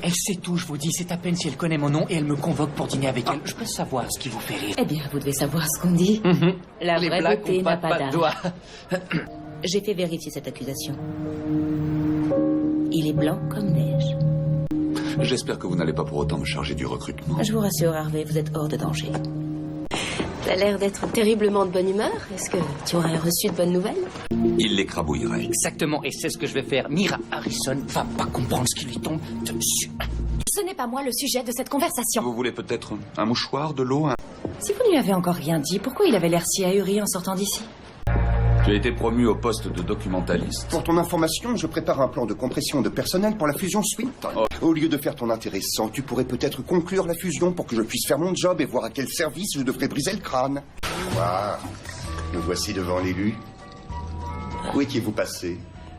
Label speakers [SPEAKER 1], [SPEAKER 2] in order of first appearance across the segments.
[SPEAKER 1] Elle sait tout, je vous dis. C'est à peine si elle connaît mon nom et elle me convoque pour dîner avec elle. Je peux savoir ce qui vous fait rire.
[SPEAKER 2] Eh bien, vous devez savoir ce qu'on dit. La
[SPEAKER 1] Les
[SPEAKER 2] vraie
[SPEAKER 1] blagues
[SPEAKER 2] beauté
[SPEAKER 1] ont
[SPEAKER 2] n'a
[SPEAKER 1] pas
[SPEAKER 2] pas
[SPEAKER 1] de
[SPEAKER 2] d'âge.
[SPEAKER 1] doigts.
[SPEAKER 2] J'ai fait vérifier cette accusation. Il est blanc comme neige.
[SPEAKER 3] J'espère que vous n'allez pas pour autant me charger du recrutement.
[SPEAKER 2] Je vous rassure, Harvey, vous êtes hors de danger.
[SPEAKER 4] T'as l'air d'être terriblement de bonne humeur. Est-ce que tu aurais reçu de bonnes nouvelles?
[SPEAKER 3] Il l'écrabouillerait.
[SPEAKER 1] Exactement, et c'est ce que je vais faire. Mira Harrison va pas comprendre ce qui lui tombe dessus.
[SPEAKER 4] Ce n'est pas moi le sujet de cette conversation.
[SPEAKER 3] Vous voulez peut-être un mouchoir, de l'eau,
[SPEAKER 2] Si vous ne lui avez encore rien dit, pourquoi il avait l'air si ahuri en sortant d'ici?
[SPEAKER 3] Tu as été promu au poste de documentaliste.
[SPEAKER 5] Pour ton information, je prépare un plan de compression de personnel pour la fusion Swinton. Au lieu de faire ton intéressant, tu pourrais peut-être conclure la fusion pour que je puisse faire mon job et voir à quel service je devrais briser le crâne. Voilà. Me voici devant l'élu. Où étiez-vous passé?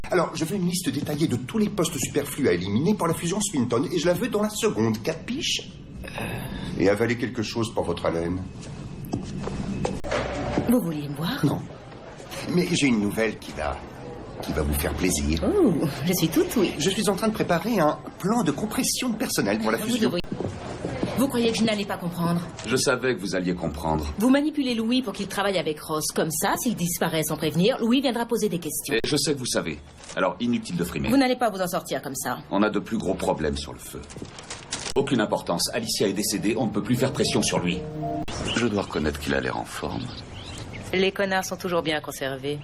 [SPEAKER 5] Alors, je veux une liste détaillée de tous les postes superflus à éliminer pour la fusion Swinton et je la veux dans la seconde. 4 piches? Et avaler quelque chose pour votre haleine.
[SPEAKER 2] Vous vouliez me voir?
[SPEAKER 5] Non. Mais j'ai une nouvelle qui va vous faire plaisir.
[SPEAKER 2] Oh, je suis toute oui.
[SPEAKER 5] Je suis en train de préparer un plan de compression de personnel pour la fusion.
[SPEAKER 2] Vous croyez que je n'allais pas comprendre?
[SPEAKER 3] Je savais que vous alliez comprendre.
[SPEAKER 2] Vous manipulez Louis pour qu'il travaille avec Ross. Comme ça, s'il disparaît sans prévenir, Louis viendra poser des questions.
[SPEAKER 3] Et je sais que vous savez. Alors, inutile de frimer.
[SPEAKER 2] Vous n'allez pas vous en sortir comme ça.
[SPEAKER 3] On a de plus gros problèmes sur le feu. Aucune importance. Alicia est décédée, on ne peut plus faire pression sur lui. Je dois reconnaître qu'il a l'air en forme.
[SPEAKER 2] Les connards sont toujours bien conservés.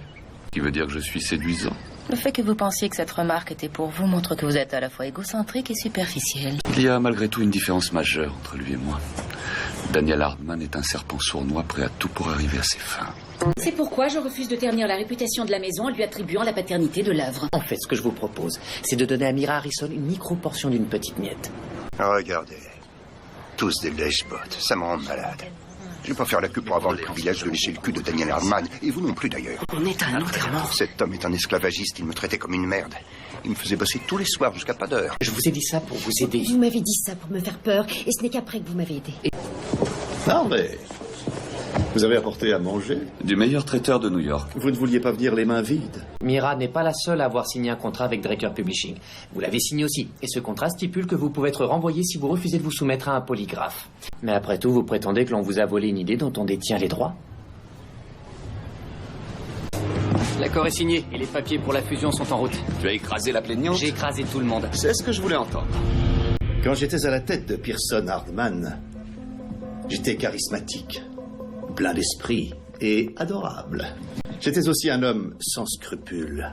[SPEAKER 3] Ce qui veut dire que je suis séduisant.
[SPEAKER 2] Le fait que vous pensiez que cette remarque était pour vous montre que vous êtes à la fois égocentrique et superficiel.
[SPEAKER 3] Il y a malgré tout une différence majeure entre lui et moi. Daniel Hardman est un serpent sournois prêt à tout pour arriver à ses fins.
[SPEAKER 2] C'est pourquoi je refuse de ternir la réputation de la maison en lui attribuant la paternité de l'œuvre.
[SPEAKER 1] En fait, ce que je vous propose, c'est de donner à Mira Harrison une micro-portion d'une petite miette.
[SPEAKER 5] Regardez. Tous des lèche-bottes. Ça me rend malade. Je vais pas faire la queue pour avoir le privilège de lécher le cul de Daniel Hardman. Et vous non plus, d'ailleurs.
[SPEAKER 1] On est à un enterrement.
[SPEAKER 5] Cet homme est un esclavagiste. Il me traitait comme une merde. Il me faisait bosser tous les soirs jusqu'à pas d'heure.
[SPEAKER 1] Je vous ai dit ça pour vous aider.
[SPEAKER 4] Vous m'avez dit ça pour me faire peur, et ce n'est qu'après que vous m'avez aidé.
[SPEAKER 6] Non, mais... Vous avez apporté à manger?
[SPEAKER 3] Du meilleur traiteur de New York.
[SPEAKER 6] Vous ne vouliez pas venir les mains vides?
[SPEAKER 1] Mira n'est pas la seule à avoir signé un contrat avec Draker Publishing. Vous l'avez signé aussi. Et ce contrat stipule que vous pouvez être renvoyé si vous refusez de vous soumettre à un polygraphe. Mais après tout, vous prétendez que l'on vous a volé une idée dont on détient les droits? L'accord est signé et les papiers pour la fusion sont en route.
[SPEAKER 3] Tu as écrasé la plaignante?
[SPEAKER 1] J'ai écrasé tout le monde.
[SPEAKER 3] C'est ce que je voulais entendre.
[SPEAKER 6] Quand j'étais à la tête de Pearson Hardman, j'étais charismatique, plein d'esprit et adorable. J'étais aussi un homme sans scrupules,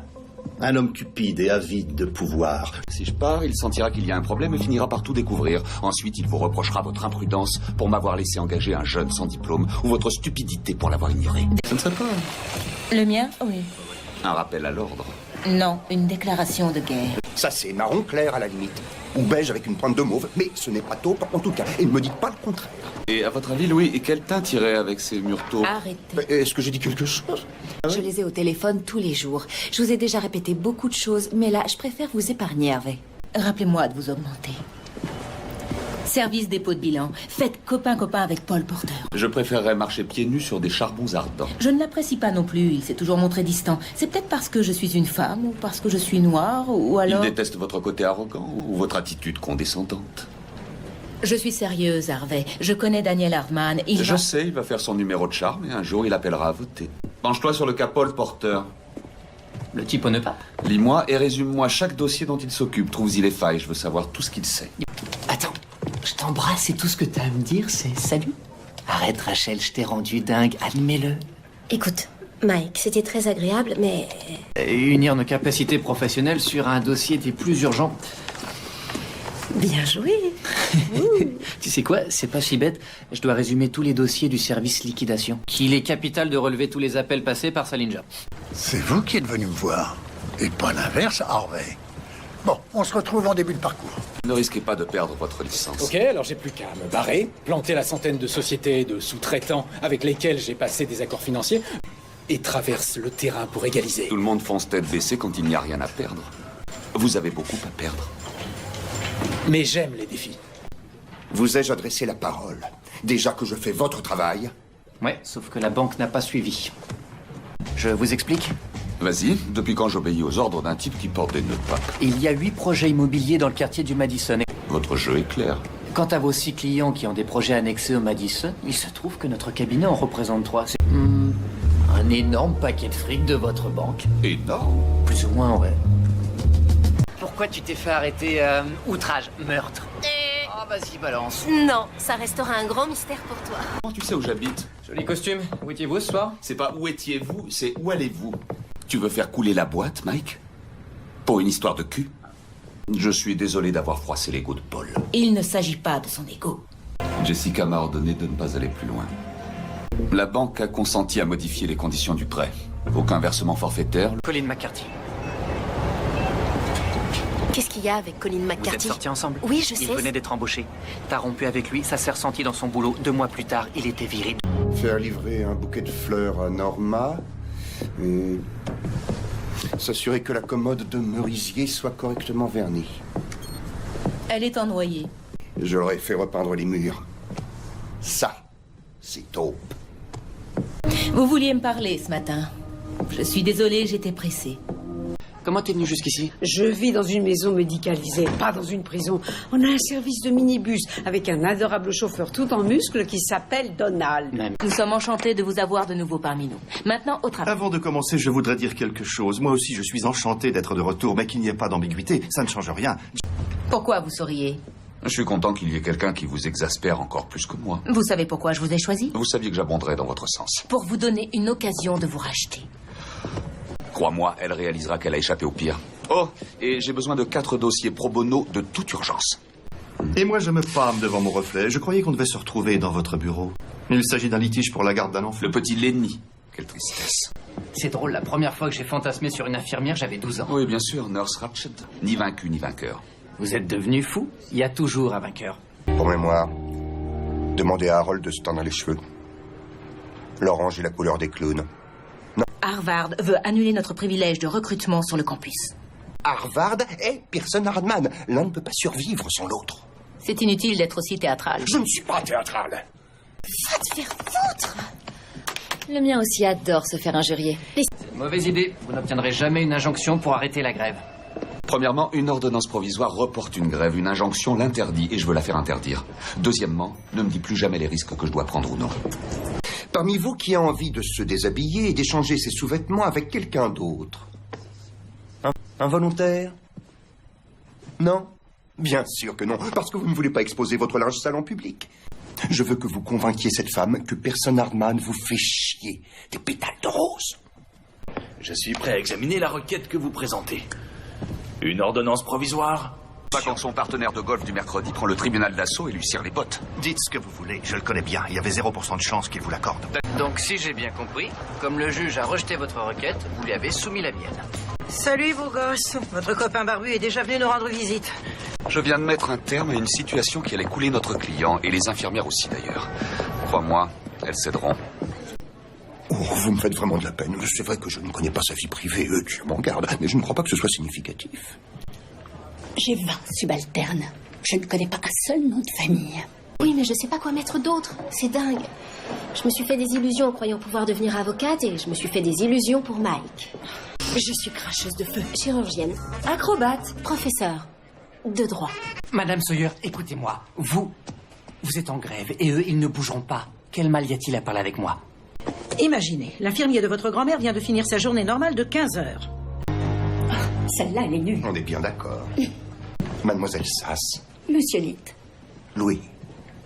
[SPEAKER 6] un homme cupide et avide de pouvoir.
[SPEAKER 3] Si je pars, il sentira qu'il y a un problème et finira par tout découvrir. Ensuite, il vous reprochera votre imprudence pour m'avoir laissé engager un jeune sans diplôme ou votre stupidité pour l'avoir ignoré. Ce ne serait pas
[SPEAKER 2] Le mien? Oui.
[SPEAKER 3] un rappel à l'ordre.
[SPEAKER 2] Non, une déclaration de guerre.
[SPEAKER 5] Ça, c'est marron clair à la limite. Ou beige avec une pointe de mauve. Mais ce n'est pas taupe en tout cas. Et ne me dites pas le contraire.
[SPEAKER 3] Et à votre avis, Louis, quel teint irait avec ces murs taupes?
[SPEAKER 2] Arrêtez.
[SPEAKER 5] Est-ce que j'ai dit quelque chose?
[SPEAKER 4] Je les ai au téléphone tous les jours. Je vous ai déjà répété beaucoup de choses, mais là, je préfère vous épargner, Harvey.
[SPEAKER 2] Rappelez-moi de vous augmenter. Service dépôt de bilan. Faites copain-copain avec Paul Porter.
[SPEAKER 3] Je préférerais marcher pieds nus sur des charbons ardents.
[SPEAKER 2] Je ne l'apprécie pas non plus, il s'est toujours montré distant. C'est peut-être parce que je suis une femme, ou parce que je suis noire, ou alors...
[SPEAKER 3] Il déteste votre côté arrogant ou votre attitude condescendante.
[SPEAKER 2] Je suis sérieuse, Harvey. Je connais Daniel Hardman.
[SPEAKER 3] Je sais, il va faire son numéro de charme et un jour il appellera à voter. Penche-toi sur le cas Paul Porter.
[SPEAKER 1] Le type au ne pas.
[SPEAKER 3] Lis-moi et résume-moi chaque dossier dont il s'occupe. Trouve-y les failles, je veux savoir tout ce qu'il sait.
[SPEAKER 1] Attends, je t'embrasse et tout ce que t'as à me dire, c'est salut. Arrête, Rachel, je t'ai rendu dingue, admets-le.
[SPEAKER 4] Écoute, Mike, c'était très agréable, mais...
[SPEAKER 1] Unir nos capacités professionnelles sur un dossier des plus urgents.
[SPEAKER 4] Bien joué.
[SPEAKER 1] Tu sais quoi, c'est pas si bête. Je dois résumer tous les dossiers du service liquidation. Qu'il est capital de relever tous les appels passés par Salinja.
[SPEAKER 7] C'est vous qui êtes venu me voir, et pas l'inverse, Harvey. Bon, on se retrouve en début de parcours.
[SPEAKER 3] Ne risquez pas de perdre votre licence.
[SPEAKER 8] Ok, alors j'ai plus qu'à me barrer, planter la centaine de sociétés de sous-traitants avec lesquels j'ai passé des accords financiers, et traverse le terrain pour égaliser.
[SPEAKER 3] Tout le monde fonce tête baissée quand il n'y a rien à perdre. Vous avez beaucoup à perdre.
[SPEAKER 8] Mais j'aime les défis.
[SPEAKER 5] Vous ai-je adressé la parole? Déjà que je fais votre travail?
[SPEAKER 1] Ouais, sauf que la banque n'a pas suivi. Je vous explique.
[SPEAKER 3] Vas-y, depuis quand j'obéis aux ordres d'un type qui porte des nœuds de pape?
[SPEAKER 1] Il y a 8 projets immobiliers dans le quartier du Madison.
[SPEAKER 3] Votre jeu est clair.
[SPEAKER 1] Quant à vos 6 clients qui ont des projets annexés au Madison, il se trouve que notre cabinet en représente 3. C'est un énorme paquet de fric de votre banque.
[SPEAKER 3] Énorme.
[SPEAKER 1] Plus ou moins, ouais. Pourquoi tu t'es fait arrêter outrage, meurtre? Ah, vas-y, balance.
[SPEAKER 9] Non, ça restera un grand mystère pour toi.
[SPEAKER 3] Comment tu sais où j'habite?
[SPEAKER 1] Joli costume. Où étiez-vous ce soir?
[SPEAKER 3] C'est pas où étiez-vous, c'est où allez-vous? Tu veux faire couler la boîte, Mike? Pour une histoire de cul? Je suis désolé d'avoir froissé l'ego de Paul.
[SPEAKER 2] Il ne s'agit pas de son ego.
[SPEAKER 3] Jessica m'a ordonné de ne pas aller plus loin. La banque a consenti à modifier les conditions du prêt. Aucun versement forfaitaire.
[SPEAKER 1] Colin McCarthy.
[SPEAKER 9] Qu'est-ce qu'il y a avec Colin
[SPEAKER 1] Vous êtes
[SPEAKER 9] McCarthy?
[SPEAKER 1] sortis ensemble?
[SPEAKER 9] Oui, je
[SPEAKER 1] Il
[SPEAKER 9] sais.
[SPEAKER 1] venait d'être embauché. T'as rompu avec lui, ça s'est ressenti dans son boulot. 2 mois plus tard, il était viré.
[SPEAKER 5] Faire livrer un bouquet de fleurs à Norma et s'assurer que la commode de merisier soit correctement vernie.
[SPEAKER 2] Elle est en noyer.
[SPEAKER 5] Je leur ai fait repeindre les murs. Ça, c'est taupe.
[SPEAKER 2] Vous vouliez me parler ce matin. Je suis désolée, j'étais pressée.
[SPEAKER 1] Comment t'es venu jusqu'ici?
[SPEAKER 10] Je vis dans une maison médicalisée, pas dans une prison. On a un service de minibus avec un adorable chauffeur tout en muscles qui s'appelle Donald.
[SPEAKER 2] Nous sommes enchantés de vous avoir de nouveau parmi nous. Maintenant, au travail.
[SPEAKER 6] Avant de commencer, je voudrais dire quelque chose. Moi aussi, je suis enchanté d'être de retour, mais qu'il n'y ait pas d'ambiguïté. Ça ne change rien.
[SPEAKER 2] Pourquoi vous souriez?
[SPEAKER 3] Je suis content qu'il y ait quelqu'un qui vous exaspère encore plus que moi.
[SPEAKER 2] Vous savez pourquoi je vous ai choisi?
[SPEAKER 3] Vous saviez que j'abonderais dans votre sens.
[SPEAKER 2] Pour vous donner une occasion de vous racheter.
[SPEAKER 3] Crois-moi, elle réalisera qu'elle a échappé au pire. Oh, et j'ai besoin de 4 dossiers pro bono de toute urgence.
[SPEAKER 6] Et moi, je me pâme devant mon reflet. Je croyais qu'on devait se retrouver dans votre bureau. Il s'agit d'un litige pour la garde d'un enfant.
[SPEAKER 3] Le petit Lenny. Quelle tristesse.
[SPEAKER 1] C'est drôle, la première fois que j'ai fantasmé sur une infirmière, j'avais 12 ans.
[SPEAKER 3] Oui, bien sûr, Nurse Ratched. Ni vaincu, ni vainqueur.
[SPEAKER 1] Vous êtes devenu fou? Il y a toujours un vainqueur.
[SPEAKER 5] Pour mémoire, demandez à Harold de se teindre les cheveux. L'orange est la couleur des clowns.
[SPEAKER 2] Harvard veut annuler notre privilège de recrutement sur le campus.
[SPEAKER 5] Harvard et Pearson Hardman. L'un ne peut pas survivre sans l'autre.
[SPEAKER 2] C'est inutile d'être aussi théâtral.
[SPEAKER 5] Je ne suis pas théâtral.
[SPEAKER 9] Va te faire foutre! Le mien aussi adore se faire injurier.
[SPEAKER 1] Mauvaise idée. Vous n'obtiendrez jamais une injonction pour arrêter la grève.
[SPEAKER 3] Premièrement, une ordonnance provisoire reporte une grève. Une injonction l'interdit et je veux la faire interdire. Deuxièmement, ne me dis plus jamais les risques que je dois prendre ou non.
[SPEAKER 5] Parmi vous qui a envie de se déshabiller et d'échanger ses sous-vêtements avec quelqu'un d'autre? Un volontaire? Non? Bien sûr que non, parce que vous ne voulez pas exposer votre linge sale en public. Je veux que vous convainquiez cette femme que Pearson Hardman vous fait chier. Des pétales de rose.
[SPEAKER 11] Je suis prêt à examiner la requête que vous présentez. Une ordonnance provisoire?
[SPEAKER 3] Pas quand son partenaire de golf du mercredi prend le tribunal d'assaut et lui cire les bottes.
[SPEAKER 6] Dites ce que vous voulez, je le connais bien. Il y avait 0% de chance qu'il vous l'accorde.
[SPEAKER 1] Donc, si j'ai bien compris, comme le juge a rejeté votre requête, vous lui avez soumis la mienne.
[SPEAKER 10] Salut, beau gosse. Votre copain barbu est déjà venu nous rendre visite.
[SPEAKER 3] Je viens de mettre un terme à une situation qui allait couler notre client, et les infirmières aussi d'ailleurs. Crois-moi, elles céderont.
[SPEAKER 5] Oh, vous me faites vraiment de la peine. C'est vrai que je ne connais pas sa vie privée, je m'en garde, mais je ne crois pas que ce soit significatif.
[SPEAKER 9] J'ai 20 subalternes. Je ne connais pas un seul nom de famille. Oui, mais je sais pas quoi mettre d'autre. C'est dingue. Je me suis fait des illusions en croyant pouvoir devenir avocate et je me suis fait des illusions pour Mike.
[SPEAKER 10] Je suis cracheuse de feu.
[SPEAKER 9] Chirurgienne,
[SPEAKER 10] Acrobate.
[SPEAKER 9] professeur de droit.
[SPEAKER 1] Madame Sawyer, écoutez-moi. Vous êtes en grève et eux, ils ne bougeront pas. Quel mal y a-t-il à parler avec moi?
[SPEAKER 10] Imaginez, l'infirmier de votre grand-mère vient de finir sa journée normale de 15 heures.
[SPEAKER 9] Celle-là, elle est nulle.
[SPEAKER 5] On est bien d'accord. Mademoiselle Sass.
[SPEAKER 9] Monsieur Litt,
[SPEAKER 5] Louis.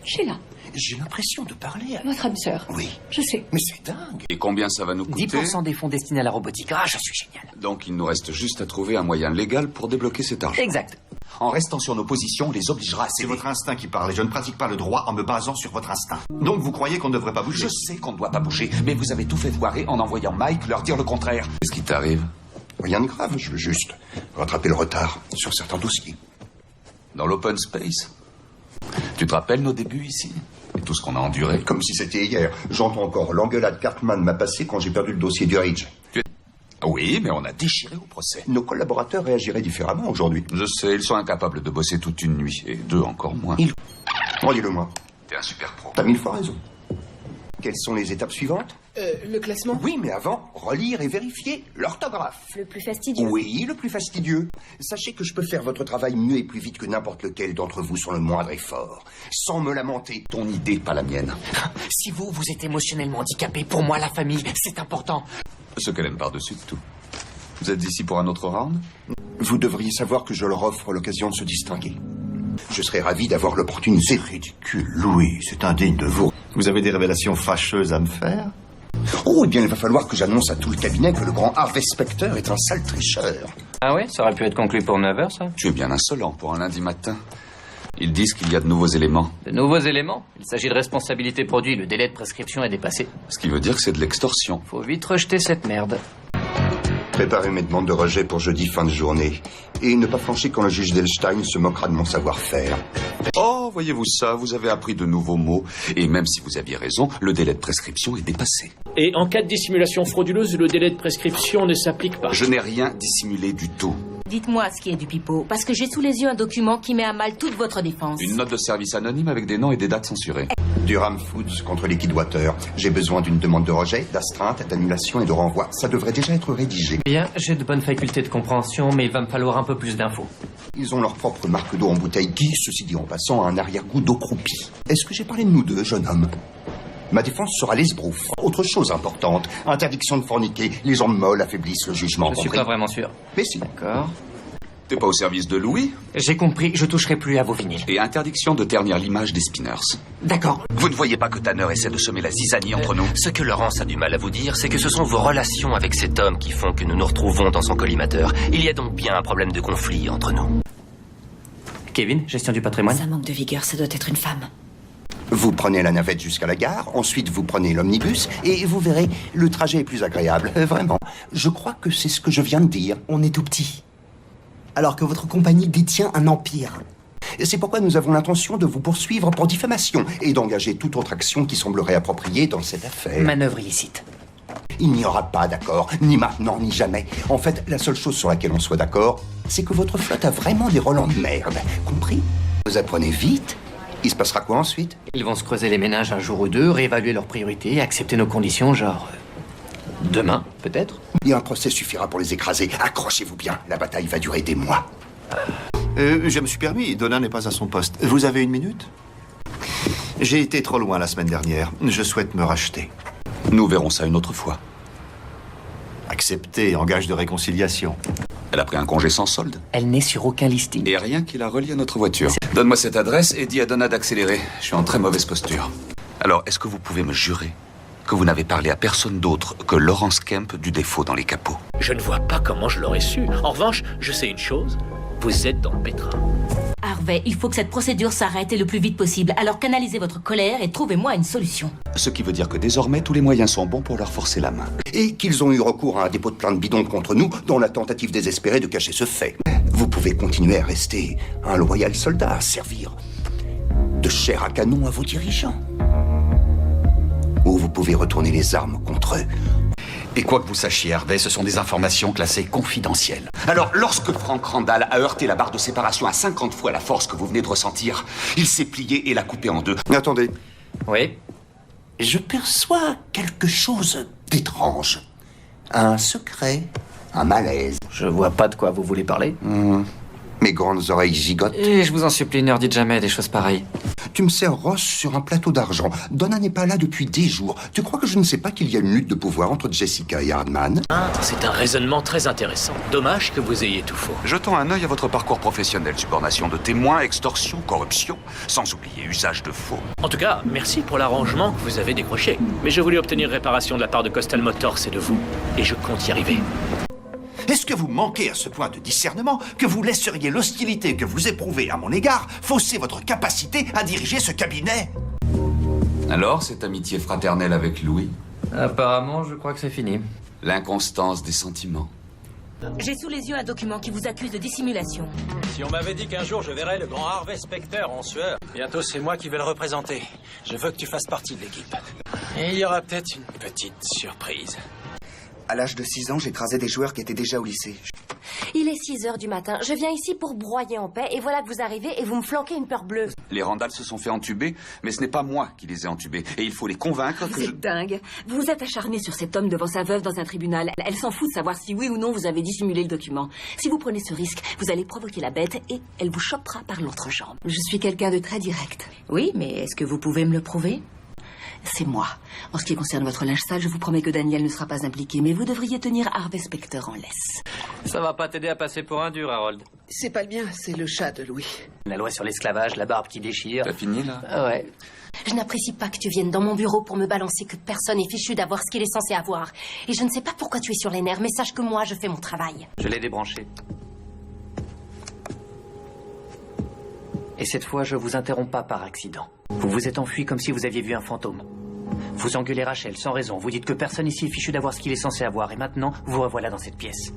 [SPEAKER 9] Sheila,
[SPEAKER 5] J'ai l'impression de parler à...
[SPEAKER 9] votre âme sœur.
[SPEAKER 5] Oui.
[SPEAKER 9] Je sais.
[SPEAKER 5] Mais c'est dingue.
[SPEAKER 3] Et combien ça va nous coûter?
[SPEAKER 1] 10% des fonds destinés à la robotique. Ah, je suis génial.
[SPEAKER 3] Donc il nous reste juste à trouver un moyen légal pour débloquer cet argent.
[SPEAKER 1] Exact.
[SPEAKER 3] En restant sur nos positions, on les obligera à
[SPEAKER 6] C'est
[SPEAKER 3] céder.
[SPEAKER 6] votre instinct qui parle et je ne pratique pas le droit en me basant sur votre instinct. Donc vous croyez qu'on ne devrait pas bouger?
[SPEAKER 3] Je sais qu'on ne doit pas bouger, mais vous avez tout fait foirer en envoyant Mike leur dire le contraire. Qu'est-ce qui t'arrive?
[SPEAKER 5] Rien de grave, je veux juste rattraper le retard sur certains dossiers.
[SPEAKER 3] Dans l'open space? Tu te rappelles nos débuts ici? Et tout ce qu'on a enduré?
[SPEAKER 5] Comme si c'était hier. J'entends encore l'engueulade qu'Hartman m'a passée quand j'ai perdu le dossier du Ridge.
[SPEAKER 3] Oui, mais on a déchiré au procès.
[SPEAKER 5] Nos collaborateurs réagiraient différemment aujourd'hui.
[SPEAKER 3] Je sais, ils sont incapables de bosser toute une nuit, et deux encore moins.
[SPEAKER 5] Croyez-le moi.
[SPEAKER 3] T'es un super pro.
[SPEAKER 5] T'as 1000 fois raison. Quelles sont les étapes suivantes?
[SPEAKER 12] Le classement?
[SPEAKER 5] Oui, mais avant, relire et vérifier l'orthographe.
[SPEAKER 9] Le plus fastidieux.
[SPEAKER 5] Oui, le plus fastidieux. Sachez que je peux faire votre travail mieux et plus vite que n'importe lequel d'entre vous sans le moindre effort. Sans me lamenter.
[SPEAKER 3] Ton idée, pas la mienne.
[SPEAKER 1] Si vous êtes émotionnellement handicapé, pour moi, la famille, c'est important.
[SPEAKER 3] Ce qu'elle aime par-dessus tout. Vous êtes ici pour un autre round?
[SPEAKER 5] Vous devriez savoir que je leur offre l'occasion de se distinguer. Je serais ravi d'avoir l'opportunité.
[SPEAKER 6] C'est ridicule, Louis. C'est indigne de vous. Vous avez des révélations fâcheuses à me faire?
[SPEAKER 5] Oh, eh bien, il va falloir que j'annonce à tout le cabinet que le grand Harvey Specter est un sale tricheur.
[SPEAKER 1] Ah ouais, ça aurait pu être conclu pour 9 h, ça.
[SPEAKER 3] Tu es bien insolent pour un lundi matin. Ils disent qu'il y a de nouveaux éléments.
[SPEAKER 1] De nouveaux éléments? Il s'agit de responsabilité produit, le délai de prescription est dépassé.
[SPEAKER 3] Ce qui veut dire que c'est de l'extorsion.
[SPEAKER 1] Faut vite rejeter cette merde.
[SPEAKER 5] Préparez mes demandes de rejet pour jeudi fin de journée. Et ne pas flancher quand le juge Delstein se moquera de mon savoir-faire.
[SPEAKER 3] Oh, voyez-vous ça, vous avez appris de nouveaux mots. Et même si vous aviez raison, le délai de prescription est dépassé.
[SPEAKER 8] Et en cas de dissimulation frauduleuse, le délai de prescription ne s'applique pas.
[SPEAKER 3] Je n'ai rien dissimulé du tout.
[SPEAKER 2] Dites-moi ce qui est du pipeau, parce que j'ai sous les yeux un document qui met à mal toute votre défense.
[SPEAKER 3] Une note de service anonyme avec des noms et des dates censurées.
[SPEAKER 5] Durham Foods contre Liquid Water. J'ai besoin d'une demande de rejet, d'astreinte, d'annulation et de renvoi. Ça devrait déjà être rédigé.
[SPEAKER 1] Bien, j'ai de bonnes facultés de compréhension, mais il va me falloir un peu plus d'infos.
[SPEAKER 5] Ils ont leur propre marque d'eau en bouteille qui, ceci dit en passant, a un arrière-goût d'eau croupie. Est-ce que j'ai parlé de nous deux, jeune homme? Ma défense sera l'esbrouf. Autre chose importante, interdiction de forniquer. Les jambes molles affaiblissent le jugement.
[SPEAKER 1] Je suis pas vraiment sûr.
[SPEAKER 5] Mais si.
[SPEAKER 1] D'accord.
[SPEAKER 3] T'es pas au service de Louis?
[SPEAKER 1] J'ai compris, je toucherai plus à vos vinyles.
[SPEAKER 3] Et interdiction de ternir l'image des spinners.
[SPEAKER 1] D'accord.
[SPEAKER 3] Vous ne voyez pas que Tanner essaie de semer la zizanie entre nous?
[SPEAKER 13] Ce que Laurence a du mal à vous dire, c'est que ce sont vos relations avec cet homme qui font que nous nous retrouvons dans son collimateur. Il y a donc bien un problème de conflit entre nous.
[SPEAKER 1] Kevin, gestion du patrimoine.
[SPEAKER 4] Ça manque de vigueur, ça doit être une femme.
[SPEAKER 5] Vous prenez la navette jusqu'à la gare, ensuite vous prenez l'omnibus, et vous verrez, le trajet est plus agréable. Vraiment. Je crois que c'est ce que je viens de dire.
[SPEAKER 12] On est tout petit. Alors que votre compagnie détient un empire.
[SPEAKER 5] C'est pourquoi nous avons l'intention de vous poursuivre pour diffamation et d'engager toute autre action qui semblerait appropriée dans cette affaire.
[SPEAKER 1] Manœuvre illicite.
[SPEAKER 5] Il n'y aura pas d'accord, ni maintenant, ni jamais. En fait, la seule chose sur laquelle on soit d'accord, c'est que votre flotte a vraiment des relents de merde. Compris? Vous apprenez vite. Il se passera quoi ensuite?
[SPEAKER 1] Ils vont se creuser les méninges un jour ou deux, réévaluer leurs priorités, accepter nos conditions, genre... demain, peut-être?
[SPEAKER 5] Et un procès suffira pour les écraser. Accrochez-vous bien, la bataille va durer des mois.
[SPEAKER 6] Je me suis permis, Donna n'est pas à son poste. Vous avez une minute? J'ai été trop loin la semaine dernière. Je souhaite me racheter.
[SPEAKER 3] Nous verrons ça une autre fois.
[SPEAKER 6] Accepté, en gage de réconciliation.
[SPEAKER 3] Elle a pris un congé sans solde.
[SPEAKER 1] Elle n'est sur aucun listing.
[SPEAKER 3] Et rien qui la relie à notre voiture. Donne-moi cette adresse et dis à Donna d'accélérer. Je suis en très mauvaise posture. Alors, est-ce que vous pouvez me jurer que vous n'avez parlé à personne d'autre que Laurence Kemp du défaut dans les capots?
[SPEAKER 8] Je ne vois pas comment je l'aurais su. En revanche, je sais une chose. Vous êtes dans le pétrin.
[SPEAKER 2] Harvey, il faut que cette procédure s'arrête et le plus vite possible. Alors canalisez votre colère et trouvez-moi une solution.
[SPEAKER 3] Ce qui veut dire que désormais, tous les moyens sont bons pour leur forcer la main.
[SPEAKER 5] Et qu'ils ont eu recours à un dépôt de plainte bidon contre nous dans la tentative désespérée de cacher ce fait. Vous pouvez continuer à rester un loyal soldat, à servir de chair à canon à vos dirigeants. Ou vous pouvez retourner les armes contre eux.
[SPEAKER 3] Et quoi que vous sachiez, Harvey, ce sont des informations classées confidentielles. Alors, lorsque Frank Randall a heurté la barre de séparation à 50 fois la force que vous venez de ressentir, il s'est plié et l'a coupé en deux.
[SPEAKER 5] Attendez.
[SPEAKER 1] Oui?
[SPEAKER 5] Je perçois quelque chose d'étrange. Un secret, un malaise.
[SPEAKER 1] Je vois pas de quoi vous voulez parler.
[SPEAKER 5] Mes grandes oreilles gigotent.
[SPEAKER 1] Et je vous en supplie, ne redites jamais des choses pareilles.
[SPEAKER 5] Tu me sers Ross sur un plateau d'argent. Donna n'est pas là depuis des jours. Tu crois que je ne sais pas qu'il y a une lutte de pouvoir entre Jessica et Hardman?
[SPEAKER 8] C'est un raisonnement très intéressant. Dommage que vous ayez tout faux.
[SPEAKER 3] Jetons un œil à votre parcours professionnel. Subornation de témoins, extorsion, corruption, sans oublier usage de faux.
[SPEAKER 8] En tout cas, merci pour l'arrangement que vous avez décroché. Mais je voulais obtenir réparation de la part de Coastal Motors et de vous. Et je compte y arriver.
[SPEAKER 6] Est-ce que vous manquez à ce point de discernement que vous laisseriez l'hostilité que vous éprouvez à mon égard fausser votre capacité à diriger ce cabinet?
[SPEAKER 3] Alors, cette amitié fraternelle avec Louis?
[SPEAKER 1] Apparemment, je crois que c'est fini.
[SPEAKER 3] L'inconstance des sentiments.
[SPEAKER 2] J'ai sous les yeux un document qui vous accuse de dissimulation.
[SPEAKER 14] Si on m'avait dit qu'un jour je verrais le grand Harvey Specter en sueur, bientôt c'est moi qui vais le représenter. Je veux que tu fasses partie de l'équipe. Et il y aura peut-être une petite surprise.
[SPEAKER 12] À l'âge de 6 ans, j'écrasais des joueurs qui étaient déjà au lycée.
[SPEAKER 9] Il est 6 heures du matin. Je viens ici pour broyer en paix et voilà que vous arrivez et vous me flanquez une peur bleue.
[SPEAKER 3] Les Randall se sont fait entuber, mais ce n'est pas moi qui les ai entubés. Et il faut les convaincre que
[SPEAKER 15] Vous êtes dingue. Vous vous êtes acharné sur cet homme devant sa veuve dans un tribunal. Elle s'en fout de savoir si oui ou non vous avez dissimulé le document. Si vous prenez ce risque, vous allez provoquer la bête et elle vous chopera par l'autre jambe. Je suis quelqu'un de très direct.
[SPEAKER 2] Oui, mais est-ce que vous pouvez me le prouver?
[SPEAKER 15] C'est moi. En ce qui concerne votre linge sale, je vous promets que Daniel ne sera pas impliqué, mais vous devriez tenir Harvey Specter en laisse.
[SPEAKER 1] Ça va pas t'aider à passer pour un dur, Harold.
[SPEAKER 12] C'est pas le mien, c'est le chat de Louis.
[SPEAKER 1] La loi sur l'esclavage, la barbe qui déchire.
[SPEAKER 3] T'as fini, là?
[SPEAKER 1] Ah ouais.
[SPEAKER 9] Je n'apprécie pas que tu viennes dans mon bureau pour me balancer que personne n'est fichu d'avoir ce qu'il est censé avoir. Et je ne sais pas pourquoi tu es sur les nerfs, mais sache que moi, je fais mon travail.
[SPEAKER 1] Je l'ai débranché. Et cette fois, je vous interromps pas par accident. Vous vous êtes enfui comme si vous aviez vu un fantôme. Vous engueulez Rachel sans raison. Vous dites que personne ici est fichu d'avoir ce qu'il est censé avoir. Et maintenant, vous revoilà dans cette pièce.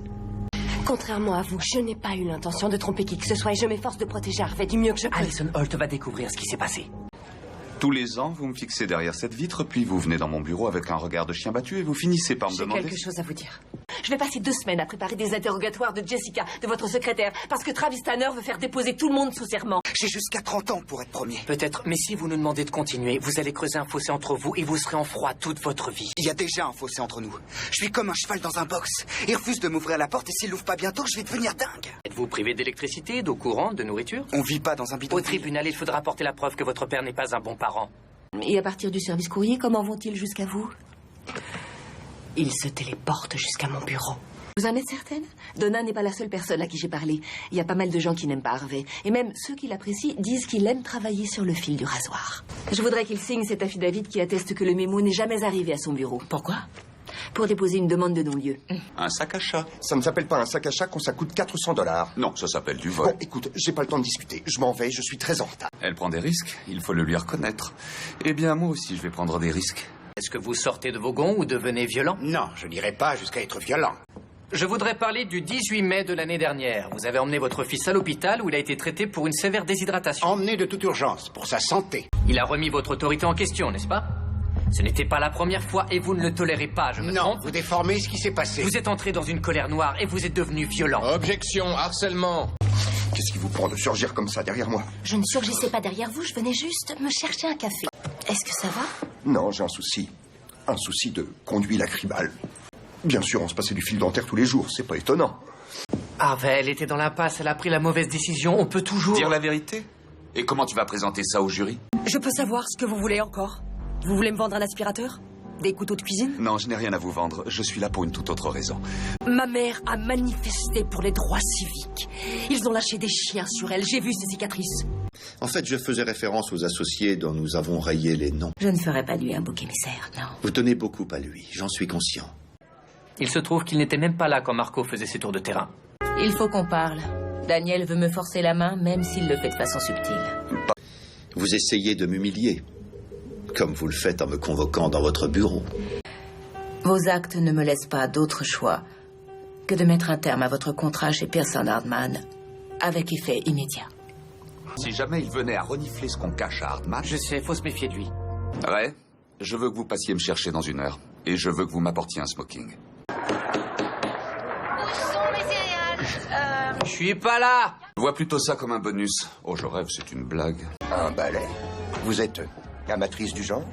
[SPEAKER 9] Contrairement à vous, je n'ai pas eu l'intention de tromper qui que ce soit et je m'efforce de protéger Harvey du mieux que je peux.
[SPEAKER 1] Alison Holt va découvrir ce qui s'est passé.
[SPEAKER 3] Tous les ans, vous me fixez derrière cette vitre, puis vous venez dans mon bureau avec un regard de chien battu et vous finissez par me
[SPEAKER 15] J'ai
[SPEAKER 3] demander...
[SPEAKER 15] quelque chose à vous dire. Je vais passer 2 semaines à préparer des interrogatoires de Jessica, de votre secrétaire, parce que Travis Tanner veut faire déposer tout le monde sous serment.
[SPEAKER 12] J'ai jusqu'à 30 ans pour être premier.
[SPEAKER 1] Peut-être, mais si vous nous demandez de continuer, vous allez creuser un fossé entre vous et vous serez en froid toute votre vie.
[SPEAKER 12] Il y a déjà un fossé entre nous. Je suis comme un cheval dans un box. Il refuse de m'ouvrir la porte et s'il l'ouvre pas bientôt, je vais devenir dingue.
[SPEAKER 1] Êtes-vous privé d'électricité, d'eau courante, de nourriture?
[SPEAKER 12] On vit pas dans un bidon.
[SPEAKER 1] Au tribunal, il faudra apporter la preuve que votre père n'est pas un bon parent.
[SPEAKER 15] Et à partir du service courrier, comment vont-ils jusqu'à vous? Ils se téléportent jusqu'à mon bureau. Vous en êtes certaine? Donna n'est pas la seule personne à qui j'ai parlé. Il y a pas mal de gens qui n'aiment pas Harvey. Et même ceux qui l'apprécient disent qu'il aime travailler sur le fil du rasoir. Je voudrais qu'il signe cet affidavit qui atteste que le mémo n'est jamais arrivé à son bureau.
[SPEAKER 2] Pourquoi?
[SPEAKER 15] Pour déposer une demande de non-lieu.
[SPEAKER 3] Un sac à chat.
[SPEAKER 5] Ça ne s'appelle pas un sac à chat quand ça coûte $400.
[SPEAKER 3] Non, ça s'appelle du vol.
[SPEAKER 5] Bon, écoute, j'ai pas le temps de discuter. Je m'en vais, je suis très en retard.
[SPEAKER 3] Elle prend des risques, il faut le lui reconnaître. Eh bien, moi aussi, je vais prendre des risques.
[SPEAKER 1] Est-ce que vous sortez de vos gonds ou devenez violent?
[SPEAKER 7] Non, je n'irai pas jusqu'à être violent.
[SPEAKER 1] Je voudrais parler du 18 mai de l'année dernière. Vous avez emmené votre fils à l'hôpital où il a été traité pour une sévère déshydratation.
[SPEAKER 7] Emmené de toute urgence, pour sa santé.
[SPEAKER 1] Il a remis votre autorité en question, n'est-ce pas? Ce n'était pas la première fois et vous ne le tolérez pas, je me trompe?
[SPEAKER 7] Non, vous déformez ce qui s'est passé.
[SPEAKER 1] Vous êtes entré dans une colère noire et vous êtes devenu violent.
[SPEAKER 14] Objection, harcèlement.
[SPEAKER 5] Qu'est-ce qui vous prend de surgir comme ça derrière moi?
[SPEAKER 9] Je ne surgissais pas derrière vous, je venais juste me chercher un café. Est-ce que ça va?
[SPEAKER 5] Non, j'ai un souci. Un souci de conduit lacrymale. Bien sûr, on se passait du fil dentaire tous les jours, c'est pas étonnant.
[SPEAKER 1] Harvey, elle était dans l'impasse, elle a pris la mauvaise décision, on peut toujours...
[SPEAKER 3] Dire la vérité? Et comment tu vas présenter ça au jury?
[SPEAKER 15] Je peux savoir ce que vous voulez encore? Vous voulez me vendre un aspirateur? Des couteaux de cuisine?
[SPEAKER 3] Non, je n'ai rien à vous vendre. Je suis là pour une toute autre raison.
[SPEAKER 15] Ma mère a manifesté pour les droits civiques. Ils ont lâché des chiens sur elle. J'ai vu ses cicatrices.
[SPEAKER 6] En fait, je faisais référence aux associés dont nous avons rayé les noms.
[SPEAKER 2] Je ne ferai pas de lui un bouc émissaire, non.
[SPEAKER 6] Vous tenez beaucoup à lui, j'en suis conscient.
[SPEAKER 1] Il se trouve qu'il n'était même pas là quand Marco faisait ses tours de terrain.
[SPEAKER 2] Il faut qu'on parle. Daniel veut me forcer la main, même s'il le fait de façon subtile.
[SPEAKER 6] Vous essayez de m'humilier, comme vous le faites en me convoquant dans votre bureau.
[SPEAKER 2] Vos actes ne me laissent pas d'autre choix que de mettre un terme à votre contrat chez Pearson Hardman, avec effet immédiat.
[SPEAKER 3] Si jamais il venait à renifler ce qu'on cache à Hardman...
[SPEAKER 1] Je sais, faut se méfier de lui.
[SPEAKER 3] Ray, je veux que vous passiez me chercher dans 1 heure. Et je veux que vous m'apportiez un smoking.
[SPEAKER 1] Je suis pas là!
[SPEAKER 3] Je vois plutôt ça comme un bonus. Oh, je rêve, c'est une blague.
[SPEAKER 5] Un balai. Vous êtes amatrice du genre?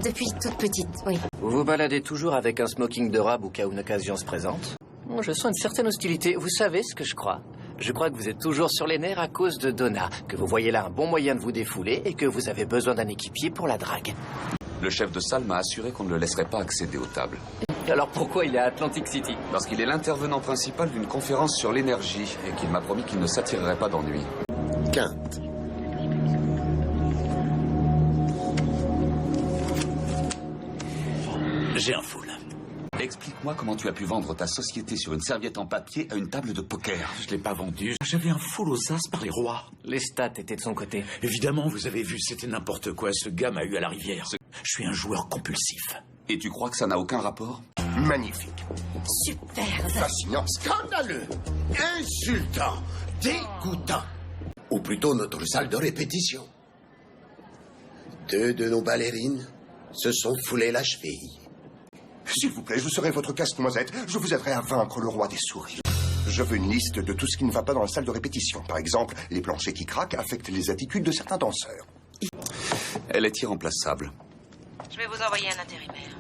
[SPEAKER 9] Depuis toute petite, oui.
[SPEAKER 1] Vous vous baladez toujours avec un smoking de robe au cas où une occasion se présente? Je sens une certaine hostilité. Vous savez ce que je crois? Je crois que vous êtes toujours sur les nerfs à cause de Donna, que vous voyez là un bon moyen de vous défouler et que vous avez besoin d'un équipier pour la drague.
[SPEAKER 3] Le chef de salle m'a assuré qu'on ne le laisserait pas accéder aux tables.
[SPEAKER 1] Alors pourquoi il est à Atlantic City?
[SPEAKER 3] Parce qu'il est l'intervenant principal d'une conférence sur l'énergie et qu'il m'a promis qu'il ne s'attirerait pas d'ennui.
[SPEAKER 6] Quinte.
[SPEAKER 11] J'ai un full.
[SPEAKER 3] Explique-moi comment tu as pu vendre ta société sur une serviette en papier à une table de poker.
[SPEAKER 11] Je l'ai pas vendu. J'avais un full aux as par les rois.
[SPEAKER 1] Les stats étaient de son côté.
[SPEAKER 11] Évidemment, vous avez vu, c'était n'importe quoi. Ce gars m'a eu à la rivière. Je suis un joueur compulsif.
[SPEAKER 3] Et tu crois que ça n'a aucun rapport?
[SPEAKER 5] Magnifique.
[SPEAKER 9] Super.
[SPEAKER 5] Fascinant.
[SPEAKER 7] Scandaleux, insultant, dégoûtant. Ou plutôt notre salle de répétition. 2 de nos ballerines se sont foulées la cheville.
[SPEAKER 5] S'il vous plaît, je serai votre casse-noisette. Je vous aiderai à vaincre le roi des souris. je veux une liste de tout ce qui ne va pas dans la salle de répétition. Par exemple, les planchers qui craquent affectent les attitudes de certains danseurs.
[SPEAKER 3] Elle est irremplaçable.
[SPEAKER 2] Je vais vous envoyer un intérimaire.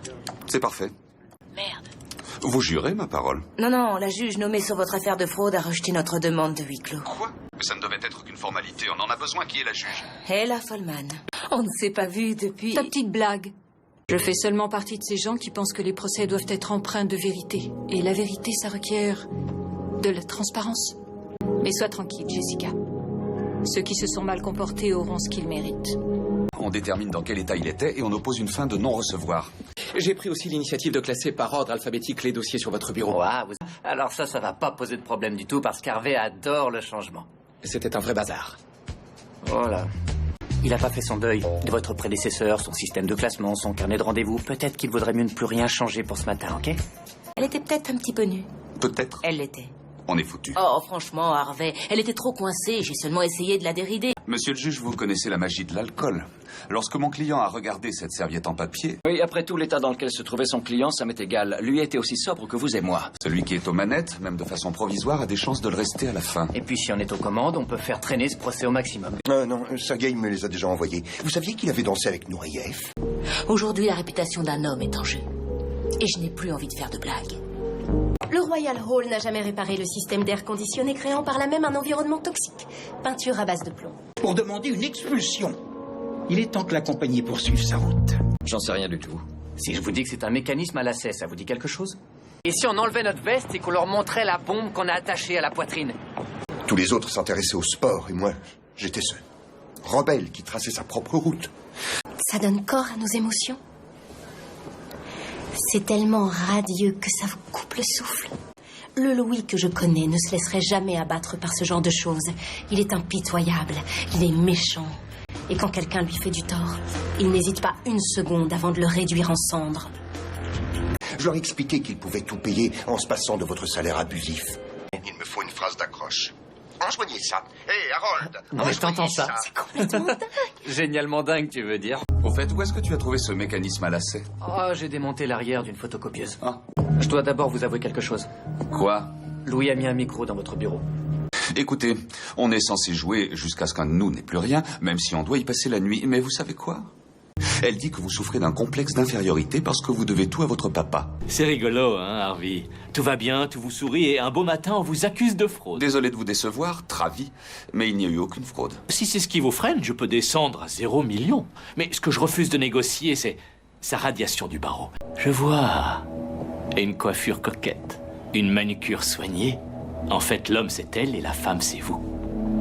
[SPEAKER 3] C'est parfait.
[SPEAKER 2] Merde.
[SPEAKER 3] Vous jurez ma parole?
[SPEAKER 2] Non, la juge nommée sur votre affaire de fraude a rejeté notre demande de huis clos.
[SPEAKER 3] Quoi? Ça ne devait être qu'une formalité. On en a besoin. Qui est la juge?
[SPEAKER 2] Ella Follman. On ne s'est pas vu depuis...
[SPEAKER 16] Ta petite blague. Je fais seulement partie de ces gens qui pensent que les procès doivent être empreints de vérité. Et la vérité, ça requiert de la transparence. Mais sois tranquille, Jessica. Ceux qui se sont mal comportés auront ce qu'ils méritent.
[SPEAKER 3] On détermine dans quel état il était et on oppose une fin de non-recevoir.
[SPEAKER 8] J'ai pris aussi l'initiative de classer par ordre alphabétique les dossiers sur votre bureau.
[SPEAKER 1] Alors ça va pas poser de problème du tout parce qu'Harvey adore le changement.
[SPEAKER 8] C'était un vrai bazar.
[SPEAKER 1] Voilà. Il a pas fait son deuil de votre prédécesseur, son système de classement, son carnet de rendez-vous. Peut-être qu'il vaudrait mieux ne plus rien changer pour ce matin, ok?
[SPEAKER 2] Elle était peut-être un petit peu nue.
[SPEAKER 3] Peut-être.
[SPEAKER 2] Elle l'était.
[SPEAKER 3] On est foutu.
[SPEAKER 2] Oh, franchement, Harvey, elle était trop coincée. J'ai seulement essayé de la dérider.
[SPEAKER 3] Monsieur le juge, vous connaissez la magie de l'alcool. Lorsque mon client a regardé cette serviette en papier...
[SPEAKER 14] Oui, après tout, l'état dans lequel se trouvait son client, ça m'est égal. Lui était aussi sobre que vous et moi.
[SPEAKER 3] Celui qui est aux manettes, même de façon provisoire, a des chances de le rester à la fin.
[SPEAKER 1] Et puis si on est aux commandes, on peut faire traîner ce procès au maximum.
[SPEAKER 5] Non, Sergueï me les a déjà envoyés. Vous saviez qu'il avait dansé avec Nouriev?
[SPEAKER 2] Aujourd'hui, la réputation d'un homme est en jeu. Et je n'ai plus envie de faire de blagues.
[SPEAKER 9] Le Royal Hall n'a jamais réparé le système d'air conditionné, créant par là même un environnement toxique. Peinture à base de plomb.
[SPEAKER 17] Pour demander une expulsion. Il est temps que la compagnie poursuive sa route.
[SPEAKER 14] J'en sais rien du tout.
[SPEAKER 1] Si je vous dis que c'est un mécanisme à lacet, ça vous dit quelque chose? Et si on enlevait notre veste et qu'on leur montrait la bombe qu'on a attachée à la poitrine?
[SPEAKER 5] Tous les autres s'intéressaient au sport et moi, j'étais seul. Rebelle qui traçait sa propre route.
[SPEAKER 9] Ça donne corps à nos émotions. C'est tellement radieux que ça vous coupe le souffle. Le Louis que je connais ne se laisserait jamais abattre par ce genre de choses. Il est impitoyable, il est méchant. Et quand quelqu'un lui fait du tort, il n'hésite pas une seconde avant de le réduire en cendres.
[SPEAKER 5] Je leur expliquais qu'ils pouvaient tout payer en se passant de votre salaire abusif. Il me faut une phrase d'accroche. Enjoignez ça. Hé, Harold!
[SPEAKER 1] Non, mais je t'entends ça.
[SPEAKER 9] C'est complètement dingue.
[SPEAKER 1] Génialement dingue, tu veux dire?
[SPEAKER 3] Au fait, où est-ce que tu as trouvé ce mécanisme à lacet?
[SPEAKER 1] Oh, j'ai démonté l'arrière d'une photocopieuse. Je dois d'abord vous avouer quelque chose.
[SPEAKER 3] Quoi?
[SPEAKER 1] Louis a mis un micro dans votre bureau.
[SPEAKER 3] Écoutez, on est censé jouer jusqu'à ce qu'un de nous n'ait plus rien, même si on doit y passer la nuit. Mais vous savez quoi? Elle dit que vous souffrez d'un complexe d'infériorité parce que vous devez tout à votre papa.
[SPEAKER 18] C'est rigolo, hein, Harvey? Tout va bien, tout vous sourit, et un beau matin, on vous accuse de fraude.
[SPEAKER 3] Désolé de vous décevoir, Travis, mais il n'y a eu aucune fraude.
[SPEAKER 18] Si c'est ce qui vous freine, je peux descendre à 0 million. Mais ce que je refuse de négocier, c'est sa radiation du barreau. Je vois. Et une coiffure coquette. Une manucure soignée. En fait, l'homme, c'est elle et la femme, c'est vous.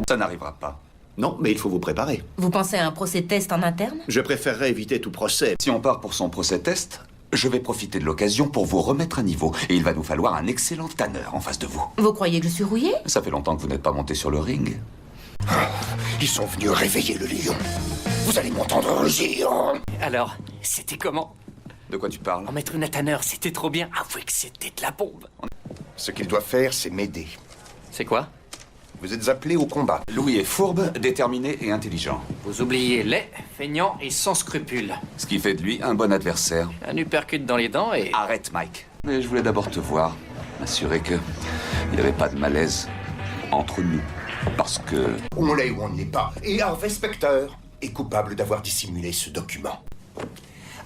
[SPEAKER 3] Ça n'arrivera pas.
[SPEAKER 6] Non, mais il faut vous préparer.
[SPEAKER 2] Vous pensez à un procès test en interne?
[SPEAKER 6] Je préférerais éviter tout procès.
[SPEAKER 3] Si on part pour son procès test, je vais profiter de l'occasion pour vous remettre à niveau. Et il va nous falloir un excellent tanneur en face de vous.
[SPEAKER 2] Vous croyez que je suis rouillée?
[SPEAKER 3] Ça fait longtemps que vous n'êtes pas monté sur le ring.
[SPEAKER 5] Ils sont venus réveiller le lion. Vous allez m'entendre rugir.
[SPEAKER 1] Alors, c'était comment?
[SPEAKER 3] De quoi tu parles?
[SPEAKER 1] En mettre une à tanneur, c'était trop bien. Avouez que c'était de la bombe.
[SPEAKER 5] Ce qu'il doit faire, c'est m'aider.
[SPEAKER 1] C'est quoi?
[SPEAKER 5] Vous êtes appelé au combat.
[SPEAKER 3] Louis est fourbe, déterminé et intelligent.
[SPEAKER 1] Vous oubliez laid, feignant et sans scrupules.
[SPEAKER 3] Ce qui fait de lui un bon adversaire.
[SPEAKER 1] Un uppercut dans les dents et...
[SPEAKER 3] Arrête, Mike. Mais je voulais d'abord te voir, m'assurer que il n'y avait pas de malaise entre nous. Parce que...
[SPEAKER 5] On l'est ou on ne l'est pas. Et Harvey Specter est coupable d'avoir dissimulé ce document.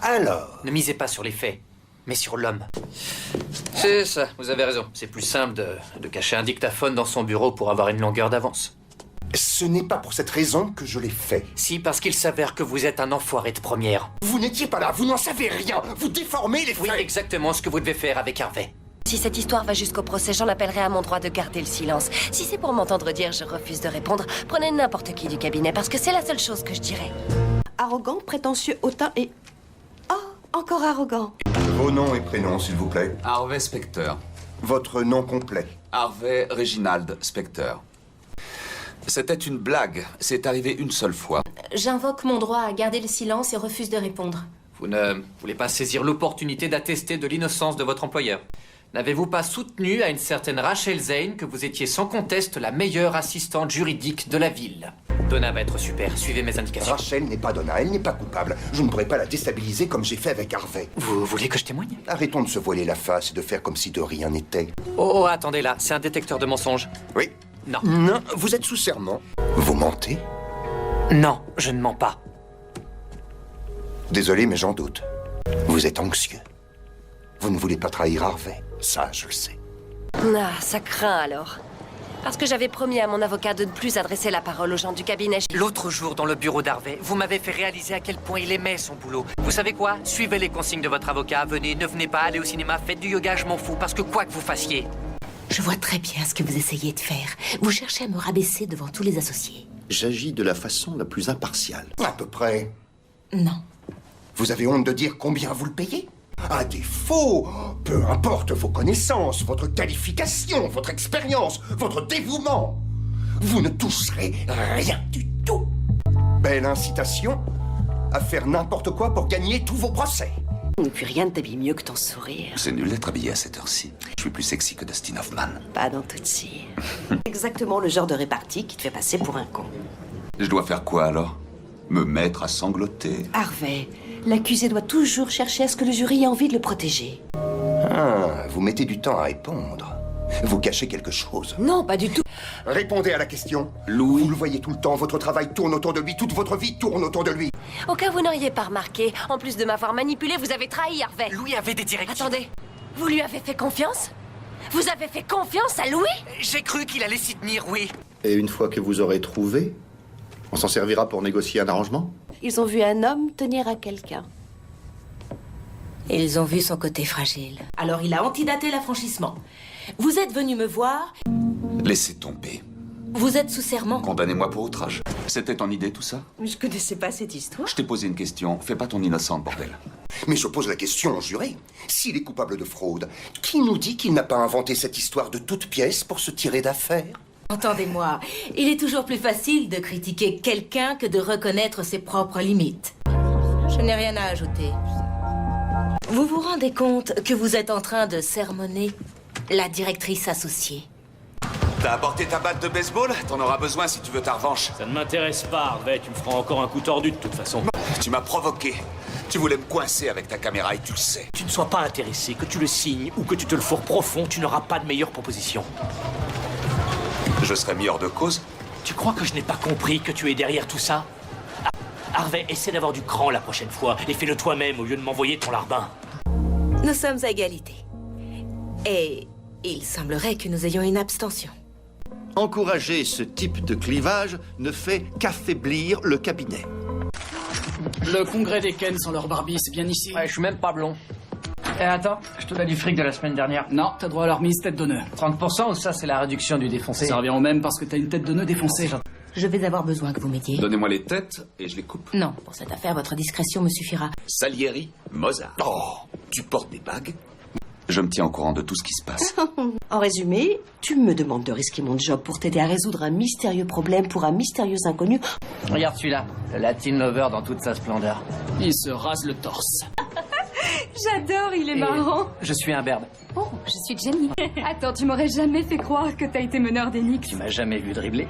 [SPEAKER 5] Alors...
[SPEAKER 1] Ne misez pas sur les faits, mais sur l'homme. C'est ça, vous avez raison. C'est plus simple de cacher un dictaphone dans son bureau pour avoir une longueur d'avance.
[SPEAKER 5] Ce n'est pas pour cette raison que je l'ai fait.
[SPEAKER 1] Si, parce qu'il s'avère que vous êtes un enfoiré de première.
[SPEAKER 5] Vous n'étiez pas là, vous n'en savez rien. Vous déformez les faits.
[SPEAKER 1] Oui, exactement ce que vous devez faire avec Harvey.
[SPEAKER 9] Si cette histoire va jusqu'au procès, j'en appellerai à mon droit de garder le silence. Si c'est pour m'entendre dire je refuse de répondre, prenez n'importe qui du cabinet, parce que c'est la seule chose que je dirais.
[SPEAKER 15] Arrogant, prétentieux, hautain et... Oh, encore arrogant.
[SPEAKER 5] Vos noms et prénoms, s'il vous plaît.
[SPEAKER 3] Harvey Specter.
[SPEAKER 5] Votre nom complet.
[SPEAKER 3] Harvey Reginald Specter. C'était une blague. C'est arrivé une seule fois.
[SPEAKER 9] J'invoque mon droit à garder le silence et refuse de répondre.
[SPEAKER 1] Vous ne voulez pas saisir l'opportunité d'attester de l'innocence de votre employeur? N'avez-vous pas soutenu à une certaine Rachel Zane que vous étiez sans conteste la meilleure assistante juridique de la ville? Donna va être super. Suivez mes indications.
[SPEAKER 5] Rachel n'est pas Donna, elle n'est pas coupable. Je ne pourrais pas la déstabiliser comme j'ai fait avec Harvey.
[SPEAKER 1] Vous voulez que je témoigne?
[SPEAKER 5] Arrêtons de se voiler la face et de faire comme si de rien n'était.
[SPEAKER 1] Oh, attendez là, c'est un détecteur de mensonges.
[SPEAKER 5] Oui.
[SPEAKER 1] Non.
[SPEAKER 5] Non, vous êtes sous serment. Vous mentez?
[SPEAKER 1] Non, je ne mens pas.
[SPEAKER 5] Désolé, mais j'en doute. Vous êtes anxieux. Vous ne voulez pas trahir Harvey. Ça, je le sais.
[SPEAKER 15] Ah, ça craint alors. Parce que j'avais promis à mon avocat de ne plus adresser la parole aux gens du cabinet.
[SPEAKER 1] L'autre jour, dans le bureau d'Harvey, vous m'avez fait réaliser à quel point il aimait son boulot. Vous savez quoi? Suivez les consignes de votre avocat. Venez, ne venez pas, allez au cinéma, faites du yoga, je m'en fous. Parce que quoi que vous fassiez...
[SPEAKER 2] Je vois très bien ce que vous essayez de faire. Vous cherchez à me rabaisser devant tous les associés.
[SPEAKER 6] J'agis de la façon la plus impartiale.
[SPEAKER 5] À peu près.
[SPEAKER 2] Non.
[SPEAKER 5] Vous avez honte de dire combien vous le payez? À défaut, peu importe vos connaissances, votre qualification, votre expérience, votre dévouement, vous ne toucherez rien du tout. Belle incitation à faire n'importe quoi pour gagner tous vos procès.
[SPEAKER 15] Et puis rien ne t'habille mieux que ton sourire.
[SPEAKER 3] C'est nul d'être habillé à cette heure-ci. Je suis plus sexy que Dustin Hoffman.
[SPEAKER 15] Pas dans Tootsie. Exactement le genre de répartie qui te fait passer pour un con.
[SPEAKER 3] Je dois faire quoi alors? Me mettre à sangloter?
[SPEAKER 15] Harvey, l'accusé doit toujours chercher à ce que le jury ait envie de le protéger.
[SPEAKER 5] Ah, vous mettez du temps à répondre. Vous cachez quelque chose.
[SPEAKER 15] Non, pas du tout.
[SPEAKER 5] Répondez à la question. Louis. Vous le voyez tout le temps, votre travail tourne autour de lui, toute votre vie tourne autour de lui.
[SPEAKER 15] Au cas où vous n'auriez pas remarqué, en plus de m'avoir manipulé, vous avez trahi Harvey.
[SPEAKER 1] Louis avait des directives.
[SPEAKER 15] Attendez, vous lui avez fait confiance? Vous avez fait confiance à Louis?
[SPEAKER 1] J'ai cru qu'il allait s'y tenir, oui.
[SPEAKER 6] Et une fois que vous aurez trouvé, on s'en servira pour négocier un arrangement?
[SPEAKER 15] Ils ont vu un homme tenir à quelqu'un.
[SPEAKER 2] Ils ont vu son côté fragile. Alors il a antidaté l'affranchissement. Vous êtes venu me voir.
[SPEAKER 3] Laissez tomber.
[SPEAKER 2] Vous êtes sous serment.
[SPEAKER 3] Condamnez-moi pour outrage. C'était ton idée tout ça?
[SPEAKER 15] Mais je connaissais pas cette histoire.
[SPEAKER 3] Je t'ai posé une question. Fais pas ton innocente, bordel.
[SPEAKER 5] Mais je pose la question au juré. S'il est coupable de fraude, qui nous dit qu'il n'a pas inventé cette histoire de toutes pièces pour se tirer d'affaire?
[SPEAKER 2] Entendez-moi, il est toujours plus facile de critiquer quelqu'un que de reconnaître ses propres limites. Je n'ai rien à ajouter. Vous vous rendez compte que vous êtes en train de sermonner la directrice associée?
[SPEAKER 3] T'as apporté ta batte de baseball? T'en auras besoin si tu veux ta revanche.
[SPEAKER 18] Ça ne m'intéresse pas, Harvey. Tu me feras encore un coup tordu de toute façon.
[SPEAKER 3] Tu m'as provoqué. Tu voulais me coincer avec ta caméra et tu le sais.
[SPEAKER 18] Tu ne sois pas intéressé, que tu le signes ou que tu te le fourres profond, tu n'auras pas de meilleure proposition.
[SPEAKER 3] Je serais mis hors de cause.
[SPEAKER 18] Tu crois que je n'ai pas compris que tu es derrière tout ça? Harvey, essaie d'avoir du cran la prochaine fois et fais-le toi-même au lieu de m'envoyer ton larbin.
[SPEAKER 2] Nous sommes à égalité. Et il semblerait que nous ayons une abstention.
[SPEAKER 6] Encourager ce type de clivage ne fait qu'affaiblir le cabinet.
[SPEAKER 19] Le congrès des Ken sans leur Barbie, c'est bien ici.
[SPEAKER 1] Ouais, je suis même pas blond. Eh, attends, je te dois du fric de la semaine dernière.
[SPEAKER 19] Non, t'as droit à leur mise tête de nœud.
[SPEAKER 1] 30% ou ça, c'est la réduction du défoncé?
[SPEAKER 19] Ça revient au même parce que t'as une tête de nœud défoncée.
[SPEAKER 2] Je vais avoir besoin que vous m'aidiez.
[SPEAKER 3] Donnez-moi les têtes et je les coupe.
[SPEAKER 2] Non, pour cette affaire, votre discrétion me suffira.
[SPEAKER 3] Salieri, Mozart. Oh, tu portes des bagues? Je me tiens au courant de tout ce qui se passe.
[SPEAKER 15] En résumé, tu me demandes de risquer mon job pour t'aider à résoudre un mystérieux problème pour un mystérieux inconnu.
[SPEAKER 1] Regarde celui-là, le Latin Lover dans toute sa splendeur.
[SPEAKER 19] Il se rase le torse.
[SPEAKER 20] J'adore, il est marrant.
[SPEAKER 1] Je suis un berbe.
[SPEAKER 20] Oh, je suis Jenny. Attends, tu m'aurais jamais fait croire que t'as été meneur d'Enix.
[SPEAKER 1] Tu m'as jamais vu dribbler.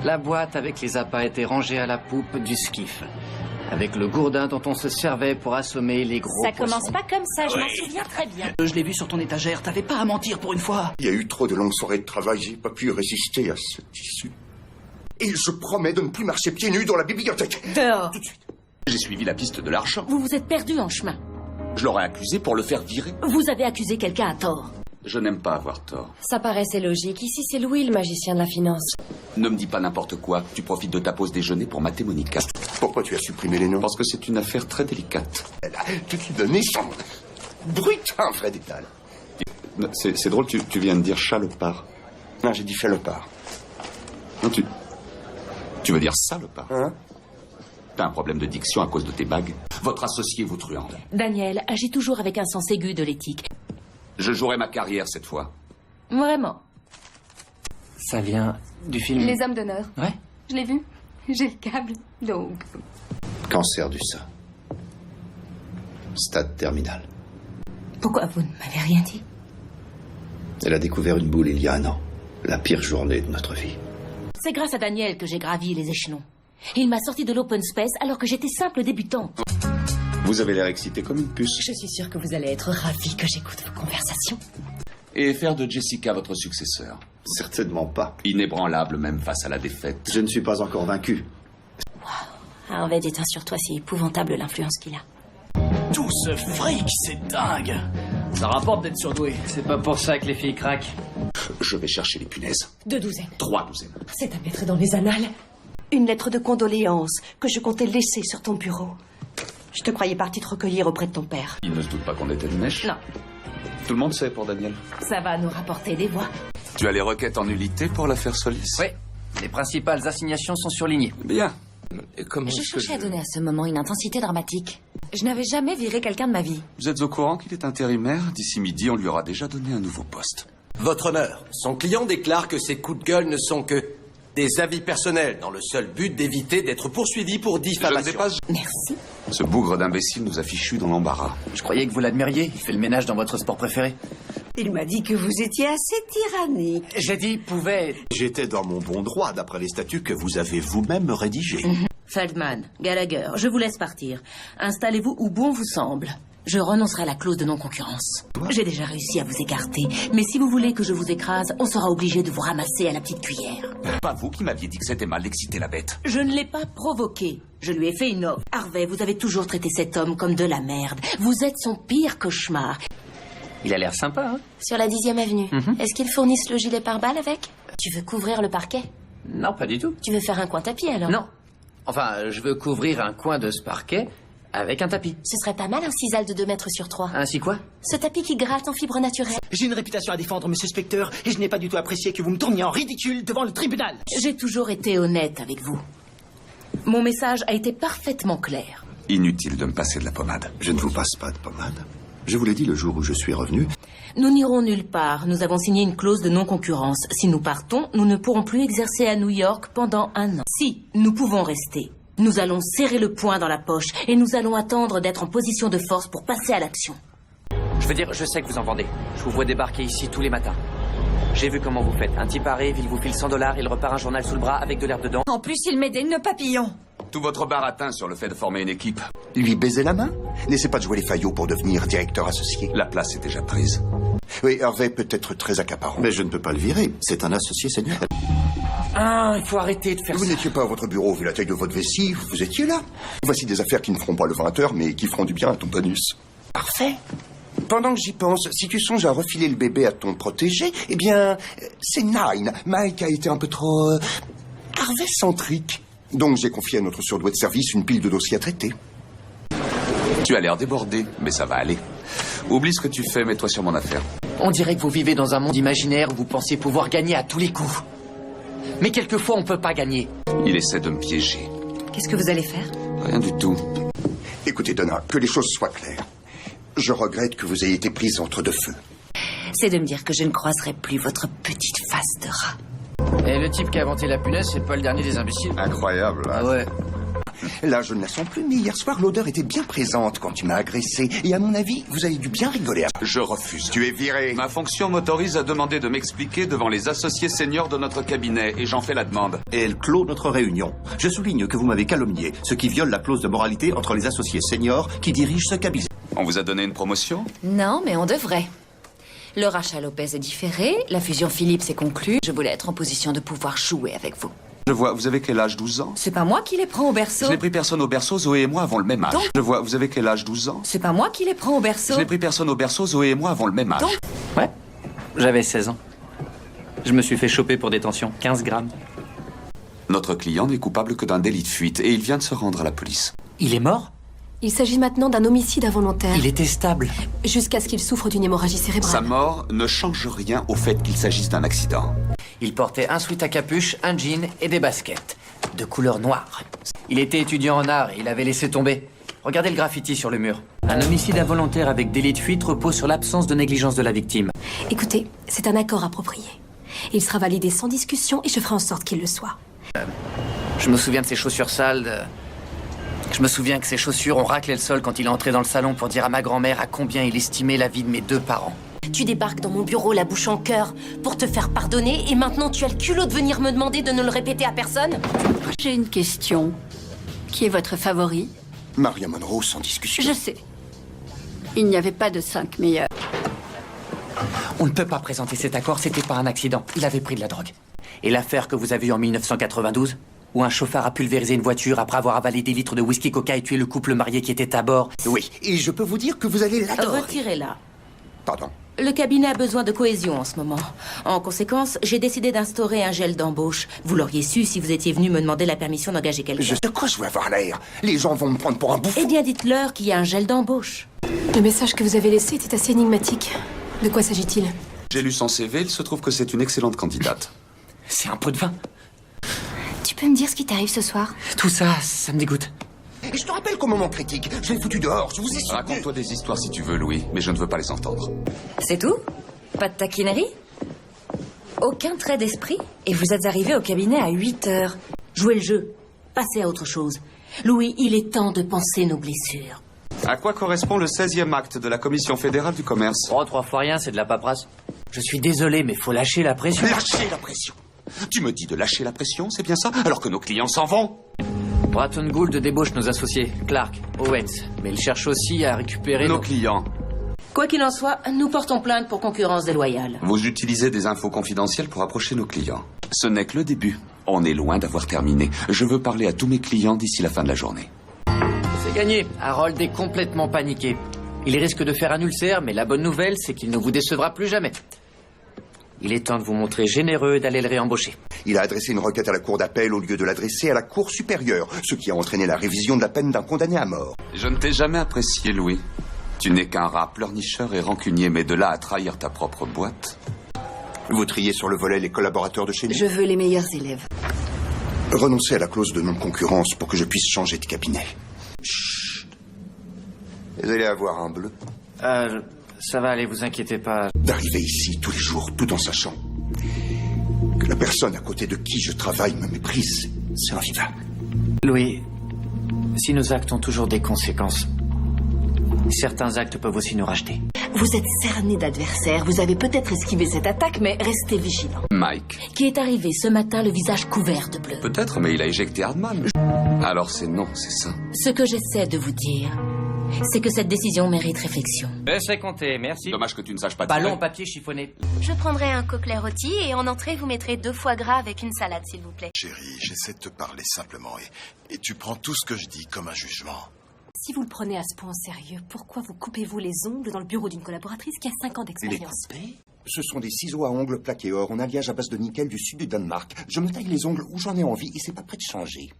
[SPEAKER 1] La boîte avec les appâts était rangée à la poupe du skiff, avec le gourdin dont on se servait pour assommer les gros
[SPEAKER 20] Ça
[SPEAKER 1] poissons.
[SPEAKER 20] commence pas comme ça, je m'en souviens très bien.
[SPEAKER 19] Je l'ai vu sur ton étagère, t'avais pas à mentir pour une fois.
[SPEAKER 5] Il y a eu trop de longues soirées de travail, j'ai pas pu résister à ce tissu. Et je promets de ne plus marcher pieds nus dans la bibliothèque.
[SPEAKER 2] Dehors.
[SPEAKER 5] Tout de suite.
[SPEAKER 3] J'ai suivi la piste de l'argent.
[SPEAKER 2] Vous vous êtes perdu en chemin.
[SPEAKER 3] Je l'aurais accusé pour le faire virer.
[SPEAKER 2] Vous avez accusé quelqu'un à tort.
[SPEAKER 3] Je n'aime pas avoir tort.
[SPEAKER 15] Ça paraissait logique. Ici, c'est Louis, le magicien de la finance.
[SPEAKER 3] Ne me dis pas n'importe quoi. Tu profites de ta pause déjeuner pour mater Monica.
[SPEAKER 5] Pourquoi tu as supprimé les noms?
[SPEAKER 3] Parce que c'est une affaire très délicate.
[SPEAKER 5] Elle a toutes les données sont brutes, un vrai détail.
[SPEAKER 3] C'est drôle, tu viens de dire chalopard.
[SPEAKER 5] Non, j'ai dit chalopard.
[SPEAKER 3] Non, tu veux dire salopard.
[SPEAKER 5] Hein?
[SPEAKER 3] T'as un problème de diction à cause de tes bagues. Votre associé vous truande.
[SPEAKER 2] Daniel agit toujours avec un sens aigu de l'éthique.
[SPEAKER 3] Je jouerai ma carrière cette fois.
[SPEAKER 2] Vraiment.
[SPEAKER 1] Ça vient du film...
[SPEAKER 20] Les hommes d'honneur.
[SPEAKER 1] Ouais.
[SPEAKER 20] Je l'ai vu. J'ai le câble, donc...
[SPEAKER 6] Cancer du sein. Stade terminal.
[SPEAKER 2] Pourquoi vous ne m'avez rien dit?
[SPEAKER 6] Elle a découvert une boule il y a 1 an. La pire journée de notre vie.
[SPEAKER 2] C'est grâce à Daniel que j'ai gravi les échelons. Il m'a sorti de l'open space alors que j'étais simple débutante.
[SPEAKER 3] Vous avez l'air excité comme une puce.
[SPEAKER 4] Je suis sûre que vous allez être ravis que j'écoute vos conversations.
[SPEAKER 3] Et faire de Jessica votre successeur.
[SPEAKER 6] Certainement pas.
[SPEAKER 3] Inébranlable même face à la défaite.
[SPEAKER 6] Je ne suis pas encore vaincu.
[SPEAKER 4] Harvey déteint sur toi, c'est épouvantable l'influence qu'il a.
[SPEAKER 14] Tout ce fric, c'est dingue. Ça rapporte d'être surdoué.
[SPEAKER 1] C'est pas pour ça que les filles craquent.
[SPEAKER 3] Je vais chercher les punaises.
[SPEAKER 4] 2 douzaines.
[SPEAKER 3] 3 douzaines.
[SPEAKER 4] C'est à mettre dans les annales.
[SPEAKER 15] Une lettre de condoléances que je comptais laisser sur ton bureau. Je te croyais partie te recueillir auprès de ton père.
[SPEAKER 3] Il ne se doute pas qu'on était une mèche?
[SPEAKER 2] Non.
[SPEAKER 3] Tout le monde sait pour Daniel.
[SPEAKER 2] Ça va nous rapporter des voix.
[SPEAKER 3] Tu as les requêtes en nullité pour l'affaire Solis?
[SPEAKER 1] Oui. Les principales assignations sont surlignées.
[SPEAKER 3] Bien.
[SPEAKER 1] Comment
[SPEAKER 4] Je cherchais à donner à ce moment une intensité dramatique. Je n'avais jamais viré quelqu'un de ma vie.
[SPEAKER 3] Vous êtes au courant qu'il est intérimaire? D'ici midi, on lui aura déjà donné un nouveau poste.
[SPEAKER 21] Votre honneur, son client déclare que ses coups de gueule ne sont que des avis personnels dans le seul but d'éviter d'être poursuivi pour diffamation.
[SPEAKER 4] Merci.
[SPEAKER 3] Ce bougre d'imbécile nous a fichus dans l'embarras.
[SPEAKER 1] Je croyais que vous l'admiriez. Il fait le ménage dans votre sport préféré.
[SPEAKER 10] Il m'a dit que vous étiez assez tyrannique.
[SPEAKER 1] J'ai dit pouvait.
[SPEAKER 6] J'étais dans mon bon droit d'après les statuts que vous avez vous-même rédigés.
[SPEAKER 2] Feldman, Gallagher, je vous laisse partir. Installez-vous où bon vous semble. Je renoncerai à la clause de non-concurrence. J'ai déjà réussi à vous écarter, mais si vous voulez que je vous écrase, on sera obligé de vous ramasser à la petite cuillère.
[SPEAKER 3] Pas vous qui m'aviez dit que c'était mal d'exciter la bête.
[SPEAKER 2] Je ne l'ai pas provoqué. Je lui ai fait une offre. Harvey, vous avez toujours traité cet homme comme de la merde. Vous êtes son pire cauchemar.
[SPEAKER 1] Il a l'air sympa, hein?
[SPEAKER 4] Sur la 10e avenue. Est-ce qu'ils fournissent le gilet pare-balles avec? Tu veux couvrir le parquet?
[SPEAKER 1] Non, pas du tout.
[SPEAKER 4] Tu veux faire un coin tapis alors?
[SPEAKER 1] Non. Enfin, je veux couvrir un coin de ce parquet avec un tapis.
[SPEAKER 4] Ce serait pas mal un sisal de 2 mètres sur 3.
[SPEAKER 1] Ainsi quoi?
[SPEAKER 4] Ce tapis qui gratte en fibre naturelle.
[SPEAKER 17] J'ai une réputation à défendre, monsieur Specteur, et je n'ai pas du tout apprécié que vous me tourniez en ridicule devant le tribunal.
[SPEAKER 2] J'ai toujours été honnête avec vous. Mon message a été parfaitement clair.
[SPEAKER 3] Inutile de me passer de la pommade.
[SPEAKER 6] Je ne vous passe pas de pommade. Je vous l'ai dit le jour où je suis revenu.
[SPEAKER 2] Nous n'irons nulle part. Nous avons signé une clause de non-concurrence. Si nous partons, nous ne pourrons plus exercer à New York pendant 1 an. Si nous pouvons rester, nous allons serrer le poing dans la poche et nous allons attendre d'être en position de force pour passer à l'action.
[SPEAKER 1] Je veux dire, je sais que vous en vendez. Je vous vois débarquer ici tous les matins. J'ai vu comment vous faites. Un type arrive, il vous file $100, il repart un journal sous le bras avec de l'herbe dedans.
[SPEAKER 4] En plus, il met des nœuds papillons.
[SPEAKER 3] Tout votre baratin sur le fait de former une équipe.
[SPEAKER 5] Lui baiser la main? N'essaie pas de jouer les faillots pour devenir directeur associé.
[SPEAKER 3] La place est déjà prise.
[SPEAKER 5] Oui, Harvey peut être très accaparant.
[SPEAKER 6] Mais je ne peux pas le virer. C'est un associé senior.
[SPEAKER 1] Ah, il faut arrêter de faire
[SPEAKER 5] Vous
[SPEAKER 1] ça.
[SPEAKER 5] n'étiez pas à votre bureau vu la taille de votre vessie, vous étiez là. Voici des affaires qui ne feront pas le 20h, mais qui feront du bien à ton bonus. Parfait. Pendant que j'y pense, si tu songes à refiler le bébé à ton protégé, eh bien, c'est Nine. Mike a été un peu trop... Harvey-centrique. Donc j'ai confié à notre surdoué de service une pile de dossiers à traiter.
[SPEAKER 3] Tu as l'air débordé, mais ça va aller. Oublie ce que tu fais, mets-toi sur mon affaire.
[SPEAKER 1] On dirait que vous vivez dans un monde imaginaire où vous pensez pouvoir gagner à tous les coups. Mais quelquefois, on peut pas gagner.
[SPEAKER 3] Il essaie de me piéger.
[SPEAKER 4] Qu'est-ce que vous allez faire?
[SPEAKER 3] Rien du tout.
[SPEAKER 5] Écoutez, Donna, que les choses soient claires. Je regrette que vous ayez été prise entre deux feux.
[SPEAKER 4] C'est de me dire que je ne croiserai plus votre petite face de rat.
[SPEAKER 1] Et le type qui a inventé la punaise, c'est pas le dernier des imbéciles.
[SPEAKER 5] Incroyable. Hein?
[SPEAKER 1] Ah ouais.
[SPEAKER 5] Là, je ne la sens plus, mais hier soir, l'odeur était bien présente quand tu m'as agressé. Et à mon avis, vous avez dû bien rigoler.
[SPEAKER 3] Je refuse.
[SPEAKER 5] Tu es viré.
[SPEAKER 3] Ma fonction m'autorise à demander de m'expliquer devant les associés seniors de notre cabinet, et j'en fais la demande.
[SPEAKER 6] Et elle clôt notre réunion. Je souligne que vous m'avez calomnié, ce qui viole la clause de moralité entre les associés seniors qui dirigent ce cabinet.
[SPEAKER 3] On vous a donné une promotion?
[SPEAKER 4] Non, mais on devrait. Le rachat Lopez est différé, la fusion Philips est conclue. Je voulais être en position de pouvoir jouer avec vous.
[SPEAKER 3] Je vois, vous avez quel âge, 12 ans?
[SPEAKER 4] C'est pas moi qui les prends au berceau.
[SPEAKER 3] Je n'ai pris personne au berceau, Zoé et moi avons le même âge.
[SPEAKER 4] Donc...
[SPEAKER 3] Je vois, vous avez quel âge, 12 ans?
[SPEAKER 4] C'est pas moi qui les prends au berceau.
[SPEAKER 3] Je n'ai pris personne au berceau, Zoé et moi avons le même âge.
[SPEAKER 4] Donc...
[SPEAKER 1] Ouais, j'avais 16 ans. Je me suis fait choper pour détention, 15 grammes.
[SPEAKER 3] Notre client n'est coupable que d'un délit de fuite et il vient de se rendre à la police.
[SPEAKER 1] Il est mort?
[SPEAKER 9] Il s'agit maintenant d'un homicide involontaire.
[SPEAKER 1] Il était stable.
[SPEAKER 9] Jusqu'à ce qu'il souffre d'une hémorragie cérébrale.
[SPEAKER 3] Sa mort ne change rien au fait qu'il s'agisse d'un accident.
[SPEAKER 1] Il portait un sweat à capuche, un jean et des baskets. De couleur noire. Il était étudiant en art et il avait laissé tomber. Regardez le graffiti sur le mur. Un homicide involontaire avec délit de fuite repose sur l'absence de négligence de la victime.
[SPEAKER 9] Écoutez, c'est un accord approprié. Il sera validé sans discussion et je ferai en sorte qu'il le soit.
[SPEAKER 1] Je me souviens de ses chaussures sales. Je me souviens que ses chaussures ont raclé le sol quand il est entré dans le salon pour dire à ma grand-mère à combien il estimait la vie de mes 2 parents.
[SPEAKER 2] Tu débarques dans mon bureau la bouche en cœur pour te faire pardonner et maintenant tu as le culot de venir me demander de ne le répéter à personne?
[SPEAKER 20] J'ai une question. Qui est votre favori?
[SPEAKER 5] Maria Monroe, sans discussion.
[SPEAKER 20] Je sais. Il n'y avait pas de 5 meilleurs.
[SPEAKER 1] On ne peut pas présenter cet accord, c'était pas un accident. Il avait pris de la drogue. Et l'affaire que vous avez eue en 1992, où un chauffard a pulvérisé une voiture après avoir avalé des litres de whisky coca et tué le couple marié qui était à bord.
[SPEAKER 5] Oui, et je peux vous dire que vous allez l'adorer.
[SPEAKER 2] Retirez-la.
[SPEAKER 5] Pardon.
[SPEAKER 2] Le cabinet a besoin de cohésion en ce moment. En conséquence, j'ai décidé d'instaurer un gel d'embauche. Vous l'auriez su si vous étiez venu me demander la permission d'engager quelqu'un.
[SPEAKER 5] De quoi je vais avoir l'air? Les gens vont me prendre pour un bouffon.
[SPEAKER 2] Eh bien, dites-leur qu'il y a un gel d'embauche.
[SPEAKER 9] Le message que vous avez laissé était assez énigmatique. De quoi s'agit-il?
[SPEAKER 3] J'ai lu son CV, il se trouve que c'est une excellente candidate.
[SPEAKER 1] C'est un pot de vin.
[SPEAKER 9] Tu peux me dire ce qui t'arrive ce soir?
[SPEAKER 1] Tout ça, ça me dégoûte.
[SPEAKER 5] Et je te rappelle qu'au moment critique, je l'ai foutu dehors, je vous ai soutenu.
[SPEAKER 3] Raconte-toi des histoires si tu veux, Louis, mais je ne veux pas les entendre.
[SPEAKER 4] C'est tout? Pas de taquinerie? Aucun trait d'esprit? Et vous êtes arrivé au cabinet à 8 heures.
[SPEAKER 2] Jouez le jeu. Passez à autre chose. Louis, il est temps de penser nos blessures.
[SPEAKER 3] À quoi correspond le 16e acte de la Commission fédérale du commerce?
[SPEAKER 1] Oh, 3 fois rien, c'est de la paperasse. Je suis désolé, mais faut lâcher la pression.
[SPEAKER 3] Lâcher la pression? Tu me dis de lâcher la pression, c'est bien ça? Alors que nos clients s'en vont?
[SPEAKER 1] Bratton Gould débauche nos associés, Clark, Owens. Mais il cherche aussi à récupérer
[SPEAKER 3] nos clients.
[SPEAKER 2] Quoi qu'il en soit, nous portons plainte pour concurrence déloyale.
[SPEAKER 3] Vous utilisez des infos confidentielles pour approcher nos clients. Ce n'est que le début. On est loin d'avoir terminé. Je veux parler à tous mes clients d'ici la fin de la journée.
[SPEAKER 1] C'est gagné. Harold est complètement paniqué. Il risque de faire un ulcère, mais la bonne nouvelle, c'est qu'il ne vous décevra plus jamais. Il est temps de vous montrer généreux et d'aller le réembaucher.
[SPEAKER 5] Il a adressé une requête à la cour d'appel au lieu de l'adresser à la cour supérieure, ce qui a entraîné la révision de la peine d'un condamné à mort.
[SPEAKER 3] Je ne t'ai jamais apprécié, Louis. Tu n'es qu'un rat pleurnicheur et rancunier, mais de là à trahir ta propre boîte.
[SPEAKER 5] Vous triez sur le volet les collaborateurs de chez nous?
[SPEAKER 15] Je veux les meilleurs élèves.
[SPEAKER 5] Renoncez à la clause de non-concurrence pour que je puisse changer de cabinet. Chut. Vous allez avoir un bleu.
[SPEAKER 1] Ça va aller, vous inquiétez pas.
[SPEAKER 5] D'arriver ici tous les jours, tout en sachant que la personne à côté de qui je travaille me méprise, c'est invivable.
[SPEAKER 1] Louis, si nos actes ont toujours des conséquences, certains actes peuvent aussi nous racheter.
[SPEAKER 15] Vous êtes cerné d'adversaires, vous avez peut-être esquivé cette attaque, mais restez vigilant.
[SPEAKER 3] Mike.
[SPEAKER 2] Qui est arrivé ce matin le visage couvert de bleu.
[SPEAKER 3] Peut-être, mais il a éjecté Hardman. Alors c'est non, c'est ça.
[SPEAKER 2] Ce que j'essaie de vous dire, c'est que cette décision mérite réflexion.
[SPEAKER 1] Laissez compter, merci.
[SPEAKER 3] Dommage que tu ne saches pas
[SPEAKER 1] Ballon, papier chiffonné.
[SPEAKER 9] Je prendrai un coquelet rôti et en entrée, vous mettrez 2 foie gras avec une salade, s'il vous plaît.
[SPEAKER 7] Chérie, j'essaie de te parler simplement et tu prends tout ce que je dis comme un jugement.
[SPEAKER 9] Si vous le prenez à ce point au sérieux, pourquoi vous coupez-vous les ongles dans le bureau d'une collaboratrice qui a 5 ans d'expérience?
[SPEAKER 5] Ce sont des ciseaux à ongles plaqués or en alliage à base de nickel du sud du Danemark. Je me taille les ongles où j'en ai envie et c'est pas prêt de changer.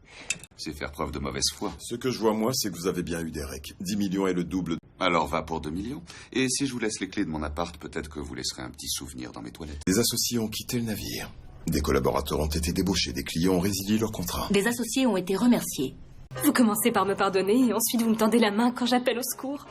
[SPEAKER 3] C'est faire preuve de mauvaise foi.
[SPEAKER 7] Ce que je vois, moi, c'est que vous avez bien eu des recs. 10 millions et le double.
[SPEAKER 3] Alors va pour 2 millions. Et si je vous laisse les clés de mon appart, peut-être que vous laisserez un petit souvenir dans mes toilettes.
[SPEAKER 7] Des associés ont quitté le navire. Des collaborateurs ont été débauchés. Des clients ont résilié leur contrat.
[SPEAKER 2] Des associés ont été remerciés.
[SPEAKER 9] Vous commencez par me pardonner et ensuite vous me tendez la main quand j'appelle au secours.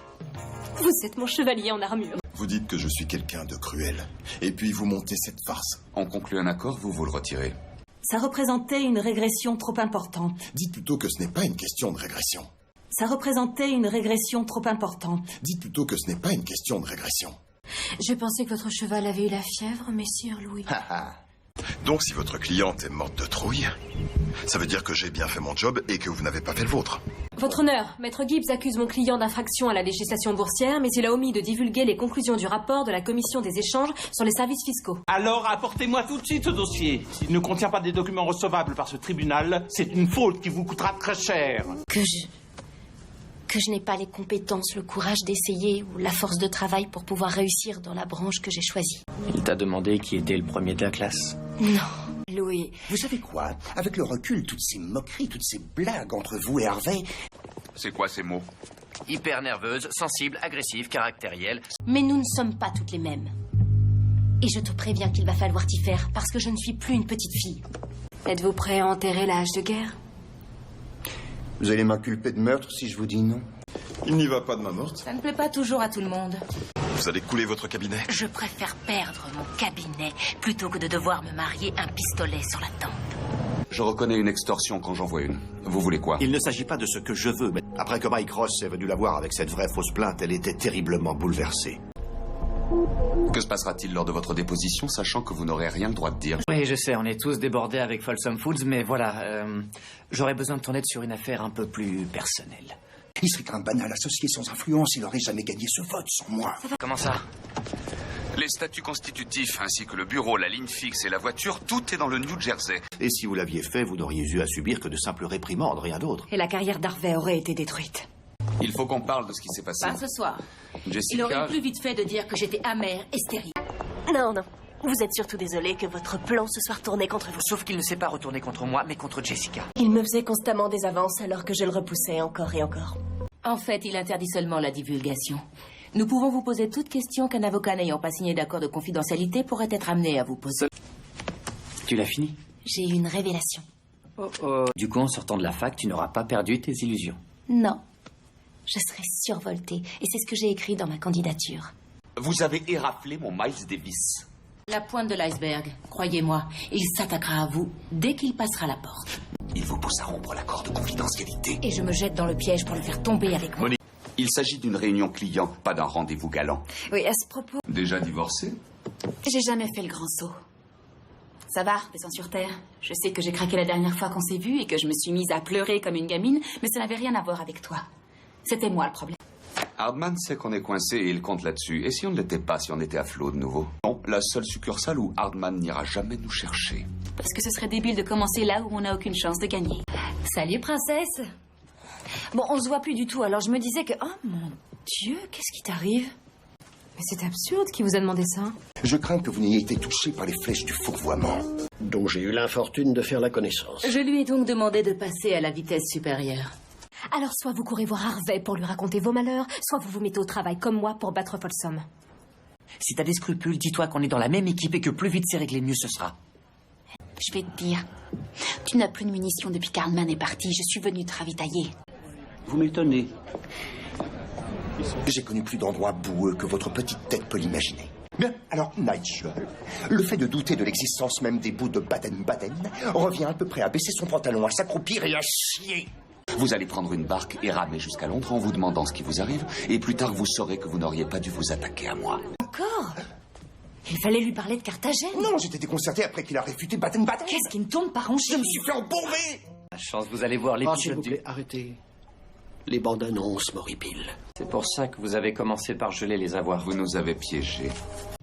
[SPEAKER 9] Vous êtes mon chevalier en armure.
[SPEAKER 7] Vous dites que je suis quelqu'un de cruel. Et puis vous montez cette farce.
[SPEAKER 3] On conclut un accord, vous le retirez.
[SPEAKER 2] Ça représentait une régression trop importante.
[SPEAKER 7] Dites plutôt que ce n'est pas une question de régression.
[SPEAKER 2] Ça représentait une régression trop importante.
[SPEAKER 7] Dites plutôt que ce n'est pas une question de régression.
[SPEAKER 9] Je pensais que votre cheval avait eu la fièvre, messire Louis.
[SPEAKER 7] Donc si votre cliente est morte de trouille, ça veut dire que j'ai bien fait mon job et que vous n'avez pas fait le vôtre.
[SPEAKER 9] Votre honneur, Maître Gibbs accuse mon client d'infraction à la législation boursière, mais il a omis de divulguer les conclusions du rapport de la Commission des échanges sur les services fiscaux.
[SPEAKER 17] Alors apportez-moi tout de suite ce dossier. S'il ne contient pas des documents recevables par ce tribunal, c'est une faute qui vous coûtera très cher.
[SPEAKER 9] Que je n'ai pas les compétences, le courage d'essayer ou la force de travail pour pouvoir réussir dans la branche que j'ai choisie.
[SPEAKER 1] Il t'a demandé qui était le premier de la classe.
[SPEAKER 9] Non, Louis.
[SPEAKER 5] Vous savez quoi? Avec le recul, toutes ces moqueries, toutes ces blagues entre vous et Harvey...
[SPEAKER 3] C'est quoi ces mots?
[SPEAKER 1] Hyper nerveuse, sensible, agressive, caractérielle.
[SPEAKER 9] Mais nous ne sommes pas toutes les mêmes. Et je te préviens qu'il va falloir t'y faire, parce que je ne suis plus une petite fille. Êtes-vous prêt à enterrer la hache de guerre?
[SPEAKER 5] Vous allez m'inculper de meurtre si je vous dis non?
[SPEAKER 7] Il n'y va pas de ma morte.
[SPEAKER 2] Ça ne plaît pas toujours à tout le monde.
[SPEAKER 7] Vous allez couler votre cabinet.
[SPEAKER 2] Je préfère perdre mon cabinet plutôt que de devoir me marier un pistolet sur la tempe.
[SPEAKER 3] Je reconnais une extorsion quand j'en vois une. Vous voulez quoi?
[SPEAKER 6] Il ne s'agit pas de ce que je veux, mais après que Mike Ross est venu la voir avec cette vraie fausse plainte, elle était terriblement bouleversée.
[SPEAKER 3] Que se passera-t-il lors de votre déposition, sachant que vous n'aurez rien le droit de dire?
[SPEAKER 1] Oui, je sais, on est tous débordés avec Folsom Foods, mais voilà, j'aurais besoin de ton aide sur une affaire un peu plus personnelle.
[SPEAKER 5] Il serait qu'un banal associé sans influence, il n'aurait jamais gagné ce vote sans moi.
[SPEAKER 1] Comment ça?
[SPEAKER 3] Les statuts constitutifs, ainsi que le bureau, la ligne fixe et la voiture, tout est dans le New Jersey.
[SPEAKER 6] Et si vous l'aviez fait, vous n'auriez eu à subir que de simples réprimandes, rien d'autre.
[SPEAKER 15] Et la carrière d'Harvey aurait été détruite.
[SPEAKER 3] Il faut qu'on parle de ce qui s'est passé.
[SPEAKER 2] Pas ce soir.
[SPEAKER 3] Jessica...
[SPEAKER 2] Il aurait plus vite fait de dire que j'étais amère et stérile.
[SPEAKER 13] Non, non. Vous êtes surtout désolé que votre plan se soit retourné contre vous.
[SPEAKER 1] Sauf qu'il ne s'est pas retourné contre moi, mais contre Jessica.
[SPEAKER 13] Il me faisait constamment des avances alors que je le repoussais encore et encore.
[SPEAKER 2] En fait, il interdit seulement la divulgation. Nous pouvons vous poser toute question qu'un avocat n'ayant pas signé d'accord de confidentialité pourrait être amené à vous poser.
[SPEAKER 1] Tu l'as fini?
[SPEAKER 13] J'ai eu une révélation.
[SPEAKER 1] Du coup, en sortant de la fac, tu n'auras pas perdu tes illusions.
[SPEAKER 13] Non. Je serai survoltée. Et c'est ce que j'ai écrit dans ma candidature.
[SPEAKER 3] Vous avez éraflé mon Miles Davis.
[SPEAKER 2] La pointe de l'iceberg, croyez-moi, il s'attaquera à vous dès qu'il passera la porte.
[SPEAKER 3] Il vous pousse à rompre l'accord de confidentialité.
[SPEAKER 2] Et je me jette dans le piège pour le faire tomber avec moi.
[SPEAKER 3] Il s'agit d'une réunion client, pas d'un rendez-vous galant.
[SPEAKER 15] Oui, à ce propos,
[SPEAKER 3] Déjà divorcé?
[SPEAKER 4] J'ai jamais fait le grand saut. Ça va, descends sur terre. Je sais que j'ai craqué la dernière fois qu'on s'est vu et que je me suis mise à pleurer comme une gamine, mais ça n'avait rien à voir avec toi. C'était moi le problème.
[SPEAKER 3] Hardman sait qu'on est coincé et il compte là-dessus. Et si on ne l'était pas, si on était à flot de nouveau? Non, la seule succursale où Hardman n'ira jamais nous chercher.
[SPEAKER 4] Parce que ce serait débile de commencer là où on n'a aucune chance de gagner.
[SPEAKER 15] salut princesse. Bon, on se voit plus du tout, alors je me disais que... Oh mon Dieu, qu'est-ce qui t'arrive? Mais c'est absurde, qui vous a demandé ça?
[SPEAKER 5] Je crains que vous n'ayez été touché par les flèches du fourvoiement.
[SPEAKER 22] Dont j'ai eu l'infortune de faire la connaissance.
[SPEAKER 2] Je lui ai donc demandé de passer à la vitesse supérieure.
[SPEAKER 9] Alors soit vous courez voir Harvey pour lui raconter vos malheurs, soit vous vous mettez au travail comme moi pour battre Folsom.
[SPEAKER 1] Si t'as des scrupules, dis-toi qu'on est dans la même équipe et que plus vite c'est réglé, mieux ce sera.
[SPEAKER 4] Je vais te dire, tu n'as plus de munitions depuis qu'Hardman est parti. Je suis venue te ravitailler.
[SPEAKER 22] Vous m'étonnez.
[SPEAKER 5] J'ai connu plus d'endroits boueux que votre petite tête peut l'imaginer. Bien, alors, Nigel, le fait de douter de l'existence même des bouts de Baden-Baden revient à peu près à baisser son pantalon, à s'accroupir et à chier.
[SPEAKER 3] Vous allez prendre une barque et ramer jusqu'à Londres en vous demandant ce qui vous arrive, et plus tard vous saurez que vous n'auriez pas dû vous attaquer à moi.
[SPEAKER 15] Encore? Il fallait lui parler de Carthagène.
[SPEAKER 5] Non, j'étais déconcerté après qu'il a réfuté Baden-Baden.
[SPEAKER 15] Qu'est-ce qui ne tourne pas rond?
[SPEAKER 5] Je me suis fait embourber.
[SPEAKER 1] La chance, vous allez voir
[SPEAKER 22] S'il
[SPEAKER 1] l'épisode
[SPEAKER 22] vous plaît, arrêtez. Les bandes annonces m'horripilent.
[SPEAKER 1] C'est pour ça que vous avez commencé par geler les avoirs.
[SPEAKER 3] Vous nous avez piégés.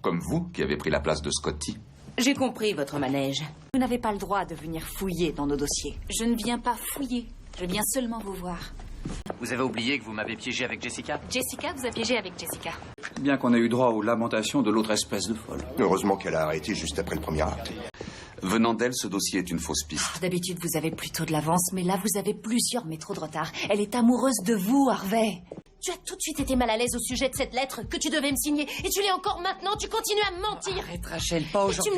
[SPEAKER 3] Comme vous, qui avez pris la place de Scotty.
[SPEAKER 2] J'ai compris votre manège.
[SPEAKER 4] Vous n'avez pas le droit de venir fouiller dans nos dossiers. Je ne viens pas fouiller. Je viens seulement vous voir.
[SPEAKER 1] Vous avez oublié que vous m'avez piégé avec Jessica?
[SPEAKER 4] Jessica vous a piégé avec Jessica.
[SPEAKER 23] Bien qu'on ait eu droit aux lamentations de l'autre espèce de folle.
[SPEAKER 5] Heureusement qu'elle a arrêté juste après le premier acte.
[SPEAKER 3] Venant d'elle, ce dossier est une fausse piste.
[SPEAKER 15] D'habitude, vous avez plutôt de l'avance, mais là, vous avez plusieurs métros de retard. Elle est amoureuse de vous, Harvey.
[SPEAKER 9] Tu as tout de suite été mal à l'aise au sujet de cette lettre que tu devais me signer. Et tu l'es encore maintenant, tu continues à me mentir.
[SPEAKER 1] Arrête, Rachel, pas aujourd'hui.